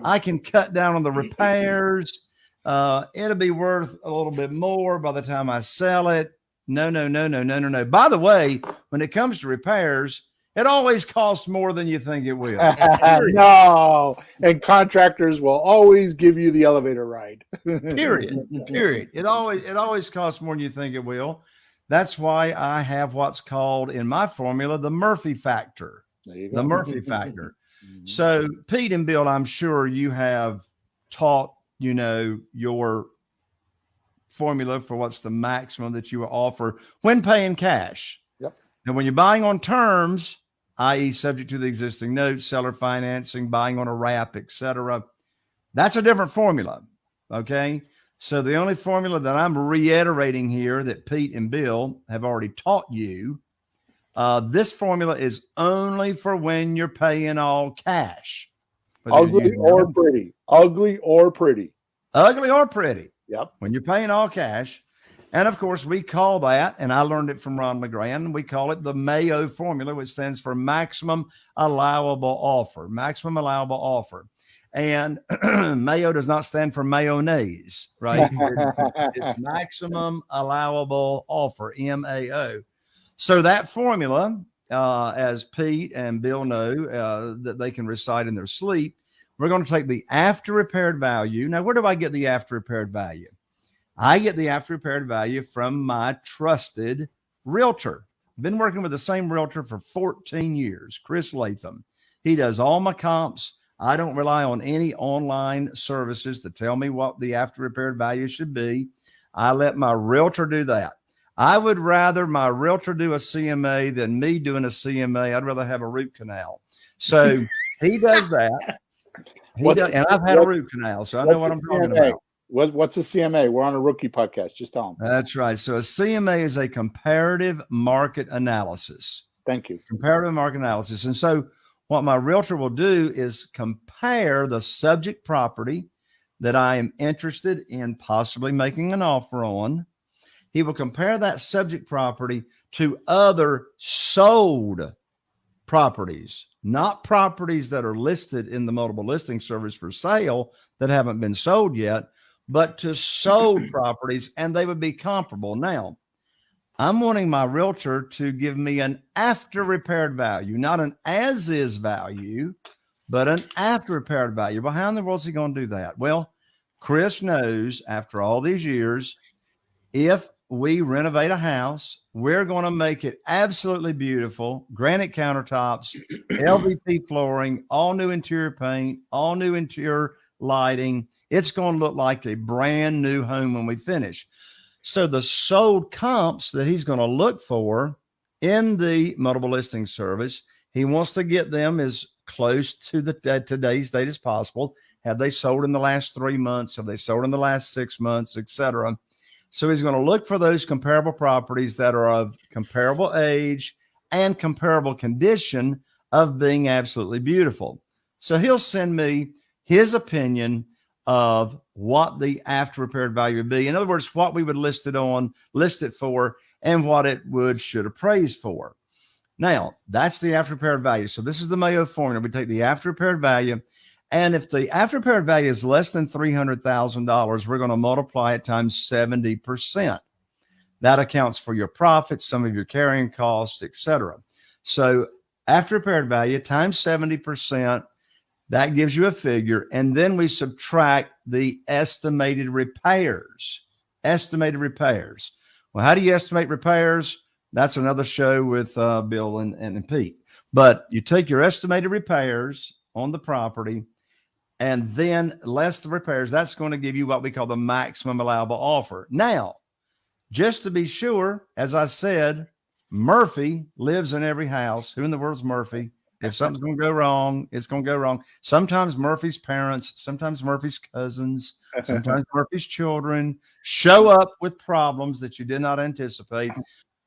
S4: I can cut down on the repairs. It'll be worth a little bit more by the time I sell it. No. By the way, when it comes to repairs, it always costs more than you think it will.
S2: No. And contractors will always give you the elevator ride.
S4: Period. It always costs more than you think it will. That's why I have what's called in my formula the Murphy factor.
S2: There you go.
S4: The Murphy factor. So Pete and Bill, I'm sure you have taught, your formula for what's the maximum that you will offer when paying cash.
S2: Yep.
S4: And when you're buying on terms, i.e. subject to the existing note, seller financing, buying on a wrap, etc., that's a different formula. Okay. So the only formula that I'm reiterating here that Pete and Bill have already taught you, this formula is only for when you're paying all cash.
S2: Ugly or pretty. Ugly or pretty.
S4: Ugly or pretty.
S2: Yep.
S4: When you're paying all cash. And of course, we call that, and I learned it from Ron LeGrand, we call it the Mayo formula, which stands for maximum allowable offer. Maximum allowable offer. And Mayo does not stand for mayonnaise, right? It's maximum allowable offer, MAO. So that formula, as Pete and Bill know, that they can recite in their sleep, we're going to take the after repaired value. Now, where do I get the after repaired value? I get the after repaired value from my trusted realtor. I've been working with the same realtor for 14 years, Chris Latham. He does all my comps. I don't rely on any online services to tell me what the after repaired value should be. I let my realtor do that. I would rather my realtor do a CMA than me doing a CMA. I'd rather have a root canal. So he does that. And I've had a root canal, so I know what I'm talking about.
S2: What's a CMA? We're on a rookie podcast. Just tell them.
S4: That's right. So a CMA is a comparative market analysis.
S2: Thank you.
S4: Comparative market analysis. And so what my realtor will do is compare the subject property that I am interested in possibly making an offer on. He will compare that subject property to other sold properties, not properties that are listed in the multiple listing service for sale that haven't been sold yet, but to sold properties, and they would be comparable. Now, I'm wanting my realtor to give me an after repaired value, not an as is value, but an after repaired value. Well, how in the world is he going to do that? Well, Chris knows after all these years, if we renovate a house, we're going to make it absolutely beautiful. Granite countertops, LVP flooring, all new interior paint, all new interior lighting. It's going to look like a brand new home when we finish. So the sold comps that he's going to look for in the multiple listing service, he wants to get them as close to today's date as possible. Have they sold in the last 3 months? Have they sold in the last 6 months, et cetera? So he's going to look for those comparable properties that are of comparable age and comparable condition of being absolutely beautiful. So he'll send me his opinion of what the after repaired value would be. In other words, what we would list it for, and what it should appraise for. Now, that's the after repaired value. So this is the Mayo formula. We take the after repaired value, and if the after repaired value is less than $300,000, we're going to multiply it times 70%. That accounts for your profits, some of your carrying costs, etc. So after repaired value times 70%, that gives you a figure, and then we subtract the estimated repairs. Estimated repairs. Well, how do you estimate repairs? That's another show with Bill and Pete. But you take your estimated repairs on the property, and then less the repairs. That's going to give you what we call the maximum allowable offer. Now, just to be sure, as I said, Murphy lives in every house. Who in the world's Murphy? If something's going to go wrong, it's going to go wrong. Sometimes Murphy's parents, sometimes Murphy's cousins, sometimes Murphy's children show up with problems that you did not anticipate.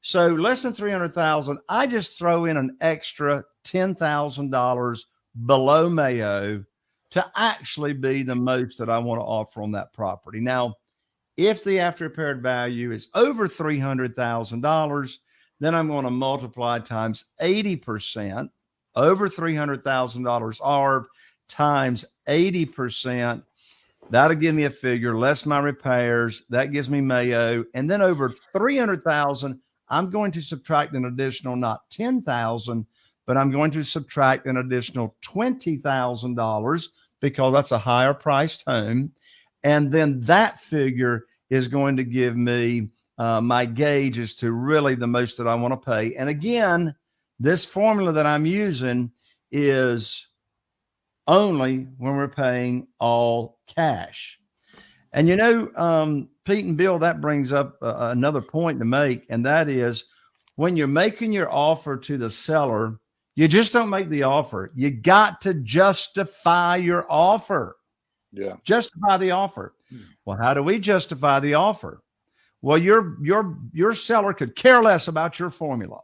S4: So less than $300,000, I just throw in an extra $10,000 below Mayo to actually be the most that I want to offer on that property. Now, if the after repaired value is over $300,000, then I'm going to multiply times 80%. Over $300,000 ARV times 80%. That'll give me a figure, less my repairs. That gives me Mayo. And then over $300,000, I'm going to subtract an additional, not $10,000, but I'm going to subtract an additional $20,000 because that's a higher priced home. And then that figure is going to give me my gauge as to really the most that I want to pay. And again, this formula that I'm using is only when we're paying all cash. And you know, Pete and Bill, that brings up another point to make, and that is when you're making your offer to the seller, you just don't make the offer. You got to justify your offer.
S2: Yeah.
S4: Justify the offer. Well, how do we justify the offer? Well, your seller could care less about your formula.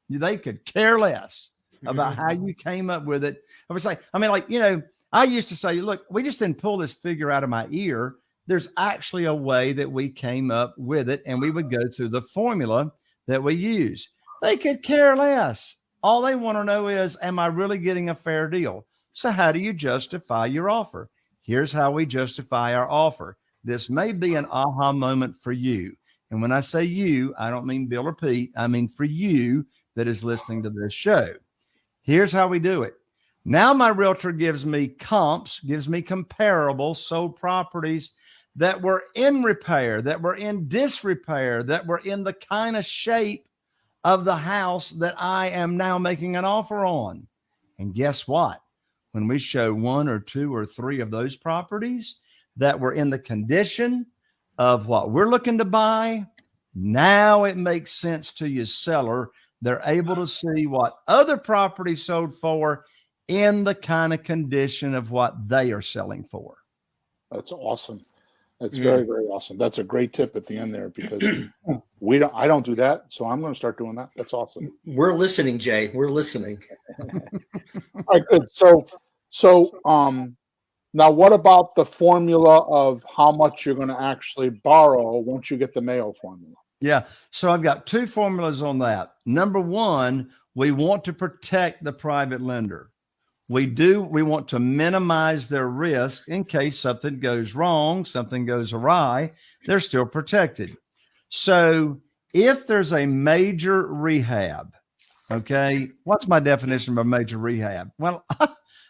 S4: They could care less about how you came up with it. I was like, I used to say, look, we just didn't pull this figure out of my ear. There's actually a way that we came up with it, and we would go through the formula that we use. They could care less. All they want to know is, am I really getting a fair deal? So how do you justify your offer? Here's how we justify our offer. This may be an aha moment for you. And when I say you, I don't mean Bill or Pete. I mean for you that is listening to this show. Here's how we do it. Now my realtor gives me comps, gives me comparable sold properties that were in repair, that were in disrepair, that were in the kind of shape of the house that I am now making an offer on. And guess what? When we show one or two or three of those properties that were in the condition of what we're looking to buy, now it makes sense to you, seller. They're able to see what other properties sold for in the kind of condition of what they are selling for.
S2: That's awesome. That's very, very awesome. That's a great tip at the end there because I don't do that. So I'm going to start doing that. That's awesome.
S3: We're listening, Jay. We're listening.
S2: All right, good. So now what about the formula of how much you're going to actually borrow once you get the Mayo formula?
S4: Yeah. So I've got two formulas on that. Number one, we want to protect the private lender. We want to minimize their risk in case something goes wrong, something goes awry, they're still protected. So if there's a major rehab, okay, what's my definition of a major rehab? Well,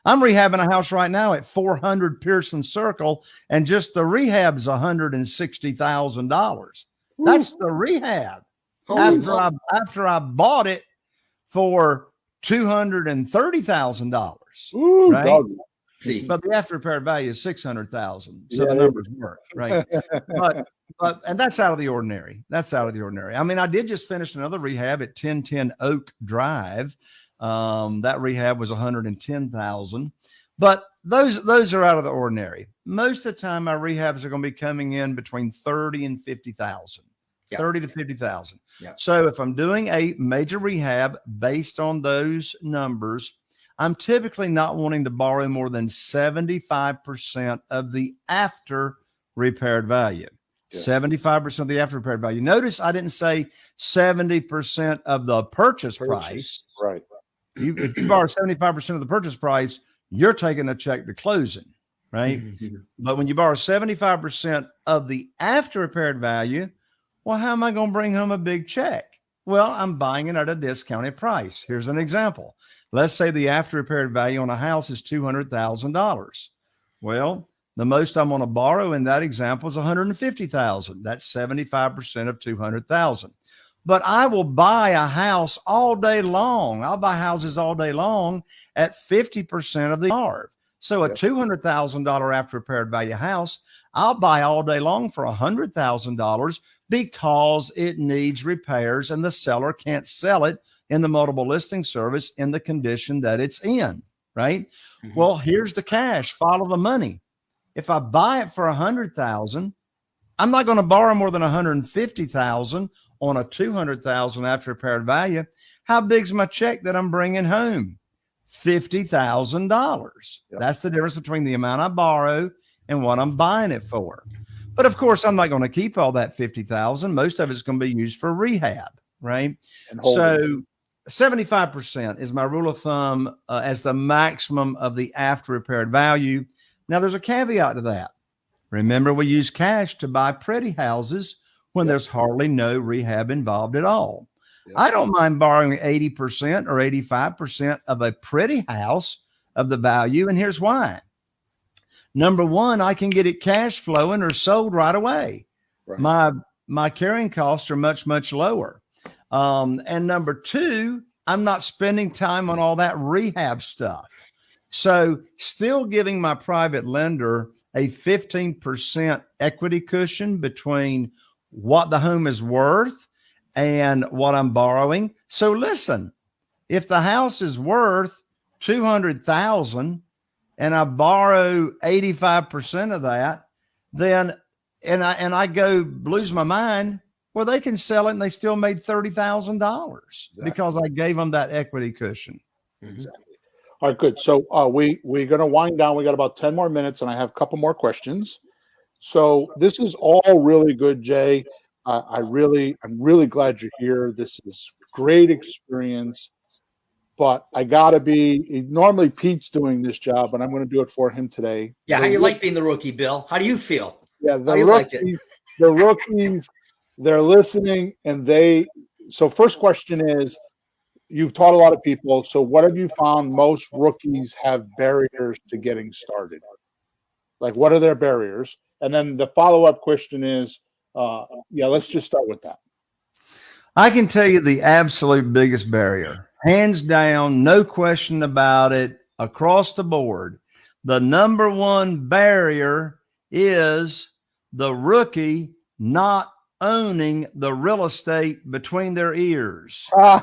S4: I'm rehabbing a house right now at 400 Pearson Circle, and just the rehab's $160,000. That's the rehab. After I bought it for $230,000. Right?
S2: Dog.
S3: See,
S4: But the after repair value is 600,000. So the numbers work, right? but and that's out of the ordinary. That's out of the ordinary. I mean, I did just finish another rehab at 1010 Oak Drive. That rehab was 110,000. But those are out of the ordinary. Most of the time, my rehabs are going to be coming in between 30 and 50,000.
S3: Yeah.
S4: 30 to 50,000.
S3: Yeah.
S4: So if I'm doing a major rehab based on those numbers, I'm typically not wanting to borrow more than 75% of the after repaired value. Yeah. 75% of the after repaired value. Notice I didn't say 70% of the purchase price.
S2: Right.
S4: If you borrow 75% of the purchase price, you're taking a check to closing, right?
S3: Mm-hmm.
S4: But when you borrow 75% of the after repaired value, well, how am I going to bring home a big check? Well, I'm buying it at a discounted price. Here's an example. Let's say the after repaired value on a house is $200,000. Well, the most I'm going to borrow in that example is $150,000. That's 75% of $200,000. But I will buy a house all day long. I'll buy houses all day long at 50% of the ARV. So a $200,000 after repaired value house, I'll buy all day long for $100,000 because it needs repairs and the seller can't sell it in the multiple listing service in the condition that it's in, right? Mm-hmm. Well, here's the cash, follow the money. If I buy it for $100,000, I'm not going to borrow more than $150,000 on a $200,000 after repaired value. How big's my check that I'm bringing home? $50,000. Yep. That's the difference between the amount I borrow and what I'm buying it for. But of course, I'm not going to keep all that $50,000. Most of it's going to be used for rehab, right? So 75% is my rule of thumb as the maximum of the after repaired value. Now, there's a caveat to that. Remember, we use cash to buy pretty houses when there's hardly no rehab involved at all. I don't mind borrowing 80% or 85% of a pretty house of the value. And here's why. Number one, I can get it cash flowing or sold right away. Right. My carrying costs are much, much lower. And number two, I'm not spending time on all that rehab stuff. So still giving my private lender a 15% equity cushion between what the home is worth and what I'm borrowing. So listen, if the house is worth $200,000 and I borrow 85% of that, then and I go lose my mind, well, they can sell it and they still made $30,000 because I gave them that equity cushion.
S2: Exactly. All right, good. So we're going to wind down. We got about 10 more minutes and I have a couple more questions. So this is all really good, Jay. I'm really glad you're here. This is great experience, but I gotta be. Normally Pete's doing this job, but I'm going to do it for him today.
S3: Yeah, how you like being the rookie, Bill? How do you feel?
S2: Yeah, the rookies, they're listening, and So first question is, you've taught a lot of people. So what have you found most rookies have barriers to getting started? Like, what are their barriers? And then the follow-up question is, let's just start with that.
S4: I can tell you the absolute biggest barrier, hands down, no question about it, across the board. The number one barrier is the rookie not owning the real estate between their ears.
S2: I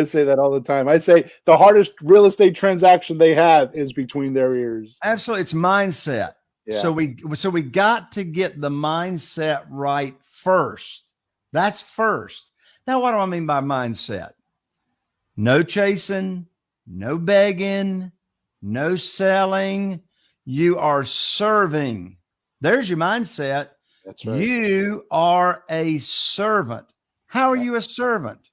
S2: say that all the time. I say the hardest real estate transaction they have is between their ears.
S4: Absolutely. It's mindset.
S2: Yeah.
S4: So we got to get the mindset right first. That's first. Now, what do I mean by mindset? No chasing, no begging, no selling. You are serving. There's your mindset.
S2: That's right.
S4: You are a servant. How are you a servant?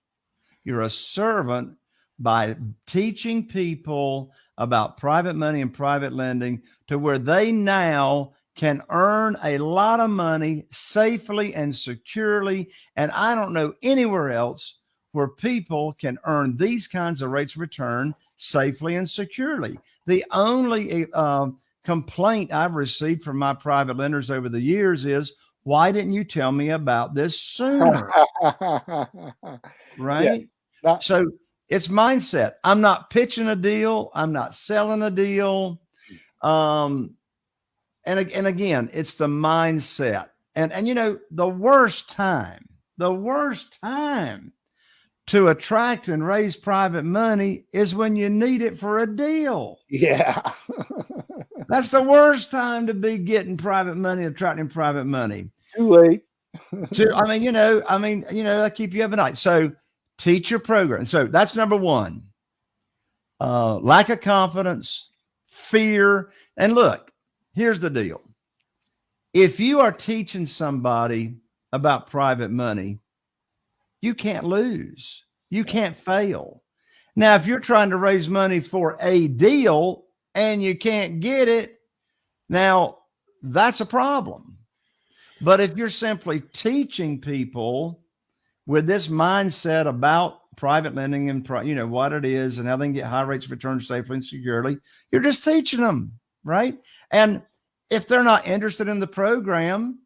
S4: You're a servant by teaching people about private money and private lending to where they now can earn a lot of money safely and securely. And I don't know anywhere else where people can earn these kinds of rates of return safely and securely. The only complaint I've received from my private lenders over the years is, why didn't you tell me about this sooner? Right?
S2: Yeah.
S4: So it's mindset. I'm not pitching a deal. I'm not selling a deal. And again, it's the mindset. And you know, the worst time to attract and raise private money is when you need it for a deal.
S2: Yeah.
S4: That's the worst time to be getting private money, attracting private money.
S2: Too late.
S4: I keep you up at night. So teach your program. So that's number one. Lack of confidence, fear. And look, here's the deal. If you are teaching somebody about private money, you can't lose. You can't fail. Now, if you're trying to raise money for a deal and you can't get it, now that's a problem. But if you're simply teaching people with this mindset about private lending and what it is and how they can get high rates of return safely and securely, you're just teaching them, right? And if they're not interested in the program,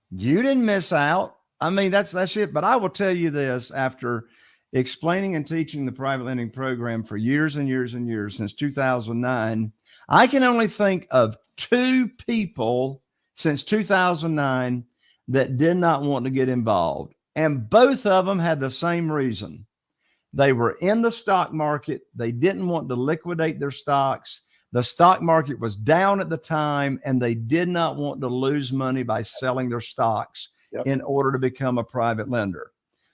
S4: you didn't miss out. I mean, that's it. But I will tell you this, after explaining and teaching the private lending program for years and years and years, since 2009, I can only think of 2 people since 2009 that did not want to get involved. And both of them had the same reason. They were in the stock market. They didn't want to liquidate their stocks. The stock market was down at the time, and they did not want to lose money by selling their stocks in order to become a private lender.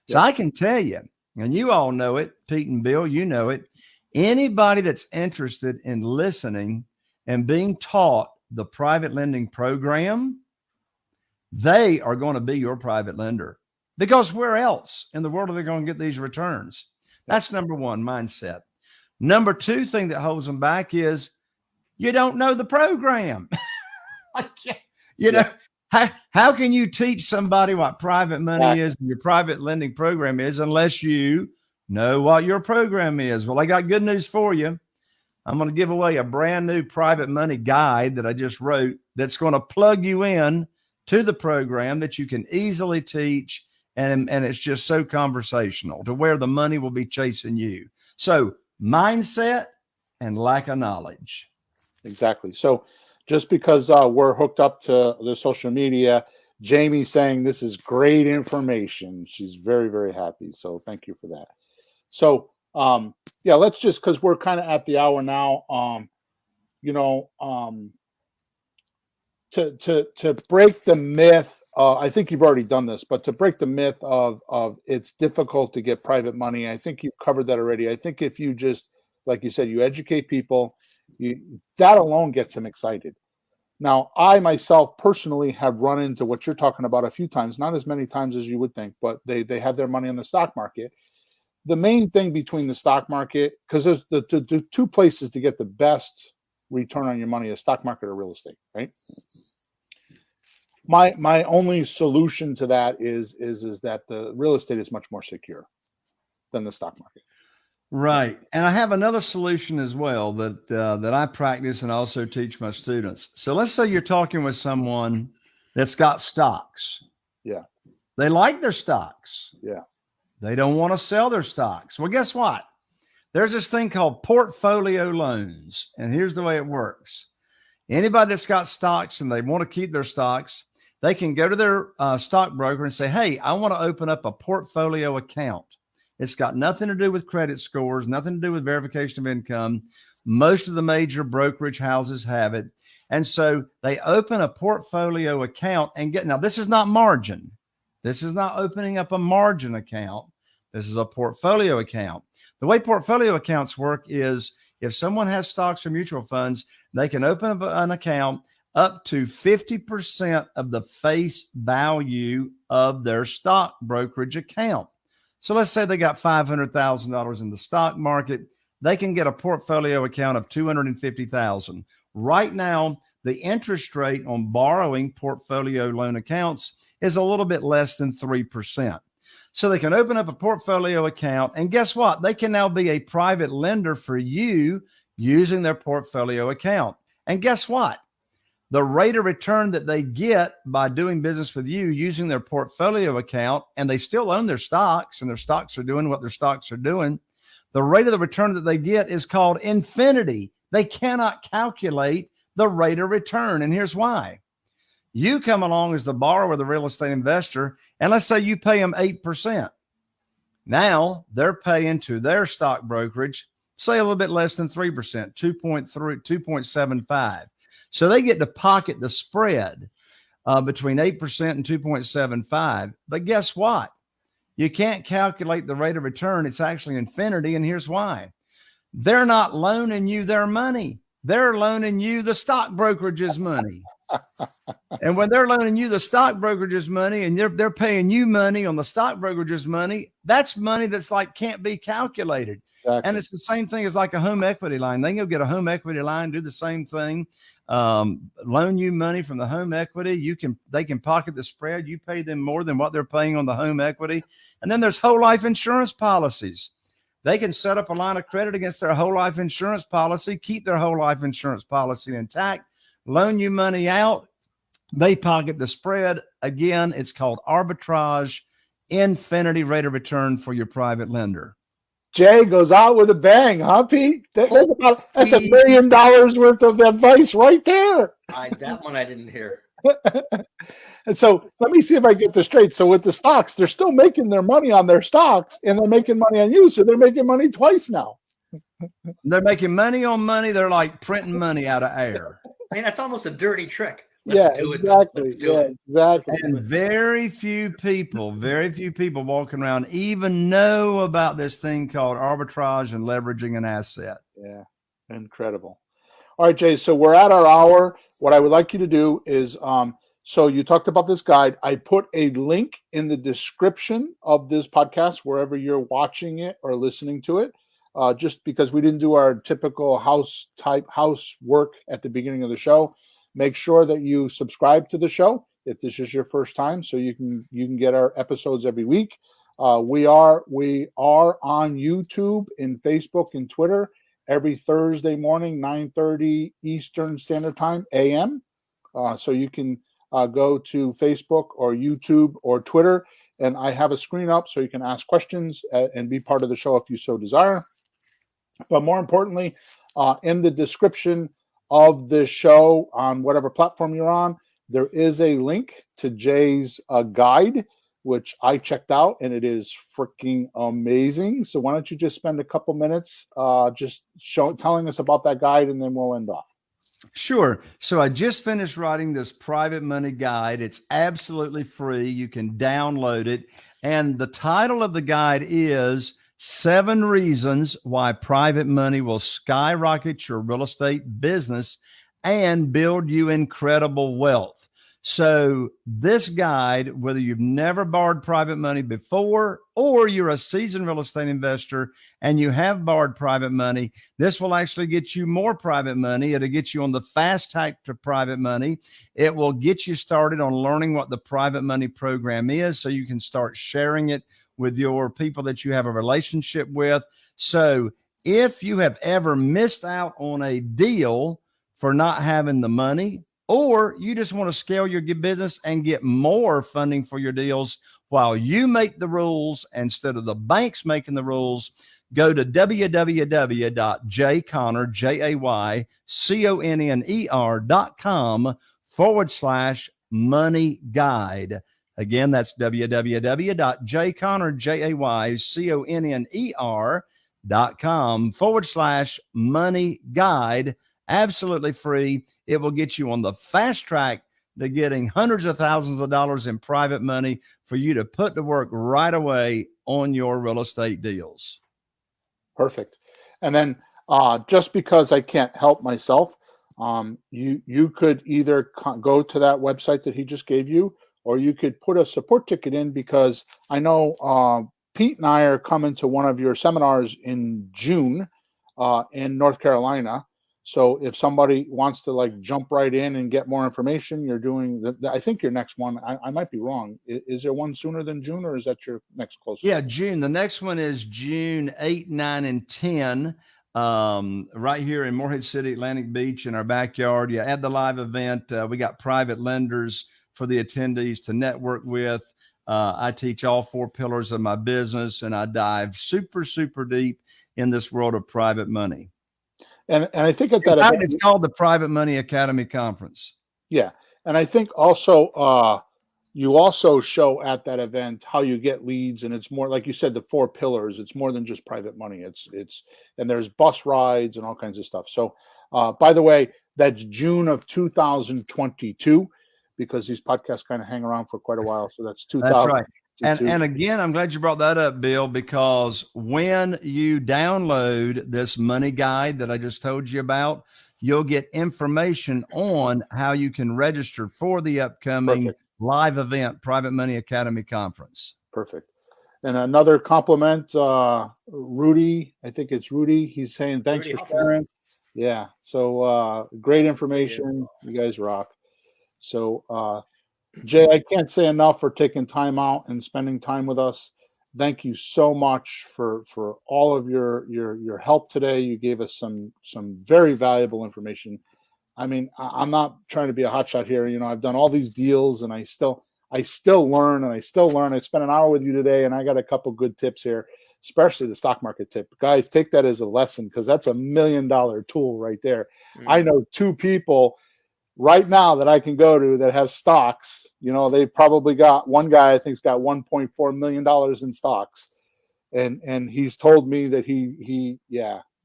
S4: So I can tell you, and you all know it, Pete and Bill, you know it, anybody that's interested in listening and being taught the private lending program, they are going to be your private lender, because where else in the world are they going to get these returns? That's number one, mindset. Number 2 thing that holds them back is you don't know the program. How can you teach somebody what private money is and your private lending program is unless you know what your program is? Well, I got good news for you. I'm going to give away a brand new private money guide that I just wrote that's going to plug you in to the program that you can easily teach. And it's just so conversational to where the money will be chasing you. So mindset and lack of knowledge.
S2: Exactly. So just because we're hooked up to the social media, Jamie's saying this is great information. She's very, very happy. So thank you for that. So, let's just, because we're kind of at the hour now, to break the myth, I think you've already done this, but to break the myth of it's difficult to get private money, I think you've covered that already. I think if you just, like you said, you educate people, that alone gets them excited. Now, I myself personally have run into what you're talking about a few times, not as many times as you would think, but they have their money in the stock market. The main thing between the stock market, because there's the 2 places to get the best return on your money is stock market or real estate, right? My only solution to that is that the real estate is much more secure than the stock market.
S4: Right. And I have another solution as well that I practice and also teach my students. So let's say you're talking with someone that's got stocks.
S2: Yeah.
S4: They like their stocks.
S2: Yeah.
S4: They don't want to sell their stocks. Well, guess what? There's this thing called portfolio loans. And here's the way it works. Anybody that's got stocks and they want to keep their stocks, they can go to their stockbroker and say, hey, I want to open up a portfolio account. It's got nothing to do with credit scores, nothing to do with verification of income. Most of the major brokerage houses have it. And so they open a portfolio account and now this is not margin. This is not opening up a margin account. This is a portfolio account. The way portfolio accounts work is if someone has stocks or mutual funds, they can open up an account up to 50% of the face value of their stock brokerage account. So let's say they got $500,000 in the stock market. They can get a portfolio account of $250,000. Right now, the interest rate on borrowing portfolio loan accounts is a little bit less than 3%. So they can open up a portfolio account, and guess what? They can now be a private lender for you using their portfolio account. And guess what? The rate of return that they get by doing business with you using their portfolio account, and they still own their stocks, and their stocks are doing what their stocks are doing, the rate of the return that they get is called infinity. They cannot calculate the rate of return, and here's why. You come along as the borrower, the real estate investor, and let's say you pay them 8%. Now they're paying to their stock brokerage, say a little bit less than 3%, 2.75. So they get to pocket the spread between 8% and 2.75. But guess what? You can't calculate the rate of return. It's actually infinity. And here's why. They're not loaning you their money. They're loaning you the stock brokerage's money. And when they're loaning you the stock brokerage's money and they're paying you money on the stock brokerage's money, that's money that's like can't be calculated. Exactly. And it's the same thing as like a home equity line. They can go get a home equity line, do the same thing, loan you money from the home equity. They can pocket the spread. You pay them more than what they're paying on the home equity. And then there's whole life insurance policies. They can set up a line of credit against their whole life insurance policy, keep their whole life insurance policy intact, loan you money out. They pocket the spread. Again, it's called arbitrage, infinity rate of return for your private lender.
S2: Jay goes out with a bang, huh, Pete? That's $1 million worth of advice right there.
S3: That one I didn't hear.
S2: And so let me see if I get this straight. So with the stocks, they're still making their money on their stocks, and they're making money on you. So they're making money twice now.
S4: They're making money on money. They're like printing money out of air.
S3: I mean, that's almost a dirty trick.
S2: Exactly. Exactly.
S4: And very few people walking around even know about this thing called arbitrage and leveraging an asset.
S2: Yeah, incredible. All right, Jay, so we're at our hour. What I would like you to do is, so you talked about this guide. I put a link in the description of this podcast, wherever you're watching it or listening to it, just because we didn't do our typical house work at the beginning of the show. Make sure that you subscribe to the show if this is your first time, so you can get our episodes every week. We are on YouTube and Facebook and Twitter every Thursday morning, 9:30 Eastern Standard Time, AM. So you can go to Facebook or YouTube or Twitter, and I have a screen up so you can ask questions and be part of the show if you so desire. But more importantly, in the description of this show on whatever platform you're on, there is a link to Jay's guide, which I checked out, and it is freaking amazing. So why don't you just spend a couple minutes just telling us about that guide, and then we'll end off.
S4: Sure. So I just finished writing this private money guide. It's absolutely free. You can download it. And the title of the guide is 7 Reasons Why Private Money Will Skyrocket Your Real Estate Business and Build You Incredible Wealth. So this guide, whether you've never borrowed private money before or you're a seasoned real estate investor and you have borrowed private money, this will actually get you more private money. It'll get you on the fast track to private money. It will get you started on learning what the private money program is so you can start sharing it with your people that you have a relationship with. So if you have ever missed out on a deal for not having the money, or you just want to scale your business and get more funding for your deals while you make the rules instead of the banks making the rules, go to www.jayconner.com/money guide. Again, that's www.jayconner.com money guide, absolutely free. It will get you on the fast track to getting hundreds of thousands of dollars in private money for you to put to work right away on your real estate deals.
S2: Perfect. And then just because I can't help myself, you could either go to that website that he just gave you, or you could put a support ticket in, because I know Pete and I are coming to one of your seminars in June in North Carolina. So if somebody wants to like jump right in and get more information, you're doing I think your next one, I might be wrong. Is there one sooner than June, or is that your next closest?
S4: Yeah, June. The next one is June 8, 9, and 10, right here in Morehead City, Atlantic Beach, in our backyard. Yeah, at the live event, we got private lenders for the attendees to network with. I teach all 4 pillars of my business, and I dive super, super deep in this world of private money.
S2: And I think at that
S4: event,
S2: event,
S4: it's called the Private Money Academy Conference.
S2: Yeah. And I think also you also show at that event how you get leads, and it's more like you said, the 4 pillars. It's more than just private money. It's and there's bus rides and all kinds of stuff. So by the way, that's June of 2022, because these podcasts kind of hang around for quite a while. So that's 2000.
S4: That's right. And again, I'm glad you brought that up, Bill, because when you download this money guide that I just told you about, you'll get information on how you can register for the upcoming live event, Private Money Academy Conference.
S2: Perfect. And another compliment, Rudy, I think it's Rudy. He's saying, thanks for sharing. Yeah. So great information. You guys rock. So, Jay, I can't say enough for taking time out and spending time with us. Thank you so much for all of your help today. You gave us some very valuable information. I mean, I'm not trying to be a hotshot here. You know, I've done all these deals, and I still learn, and I still learn. I spent an hour with you today, and I got a couple good tips here, especially the stock market tip. Guys, take that as a lesson, because that's $1 million tool right there. I know 2 people right now that I can go to that have stocks. You know, they probably got, one guy I think's got $1.4 million in stocks, and he's told me that he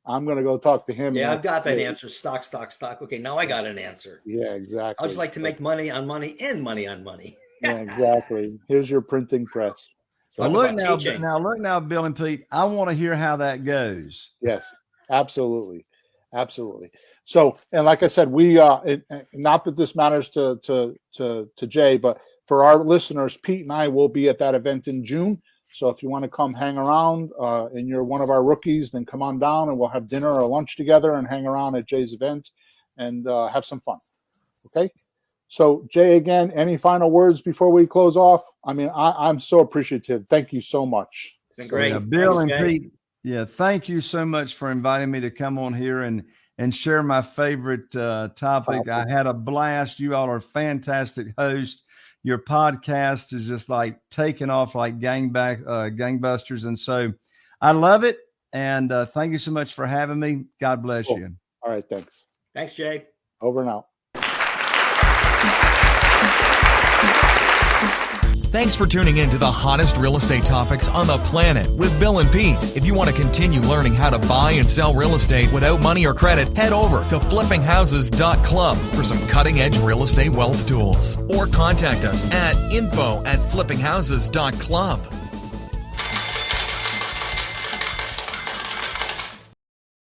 S2: I'm going to go talk to him.
S3: Yeah, I've got that answer. Stock. Okay, now I got an answer.
S2: Yeah, exactly.
S3: I just like to make money on money and money on money.
S2: Yeah, exactly. Here's your printing press.
S4: So look now, Bill and Pete, I want to hear how that goes.
S2: Yes, absolutely. Absolutely. So, and like I said, we not that this matters to Jay, but for our listeners, Pete and I will be at that event in June. So if you want to come hang around and you're one of our rookies, then come on down and we'll have dinner or lunch together and hang around at Jay's event and have some fun. Okay. So Jay, again, any final words before we close off? I mean, I'm so appreciative. Thank you so much.
S3: It's been great.
S4: Bill and Pete. Yeah, thank you so much for inviting me to come on here and share my favorite topic. I had a blast. You all are fantastic hosts. Your podcast is just like taking off like gangbusters. And so I love it. And thank you so much for having me. God bless you.
S2: All right, thanks.
S3: Thanks, Jay.
S2: Over and out.
S1: Thanks for tuning in to the hottest real estate topics on the planet with Bill and Pete. If you want to continue learning how to buy and sell real estate without money or credit, head over to flippinghouses.club for some cutting-edge real estate wealth tools. Or contact us at info@flippinghouses.club.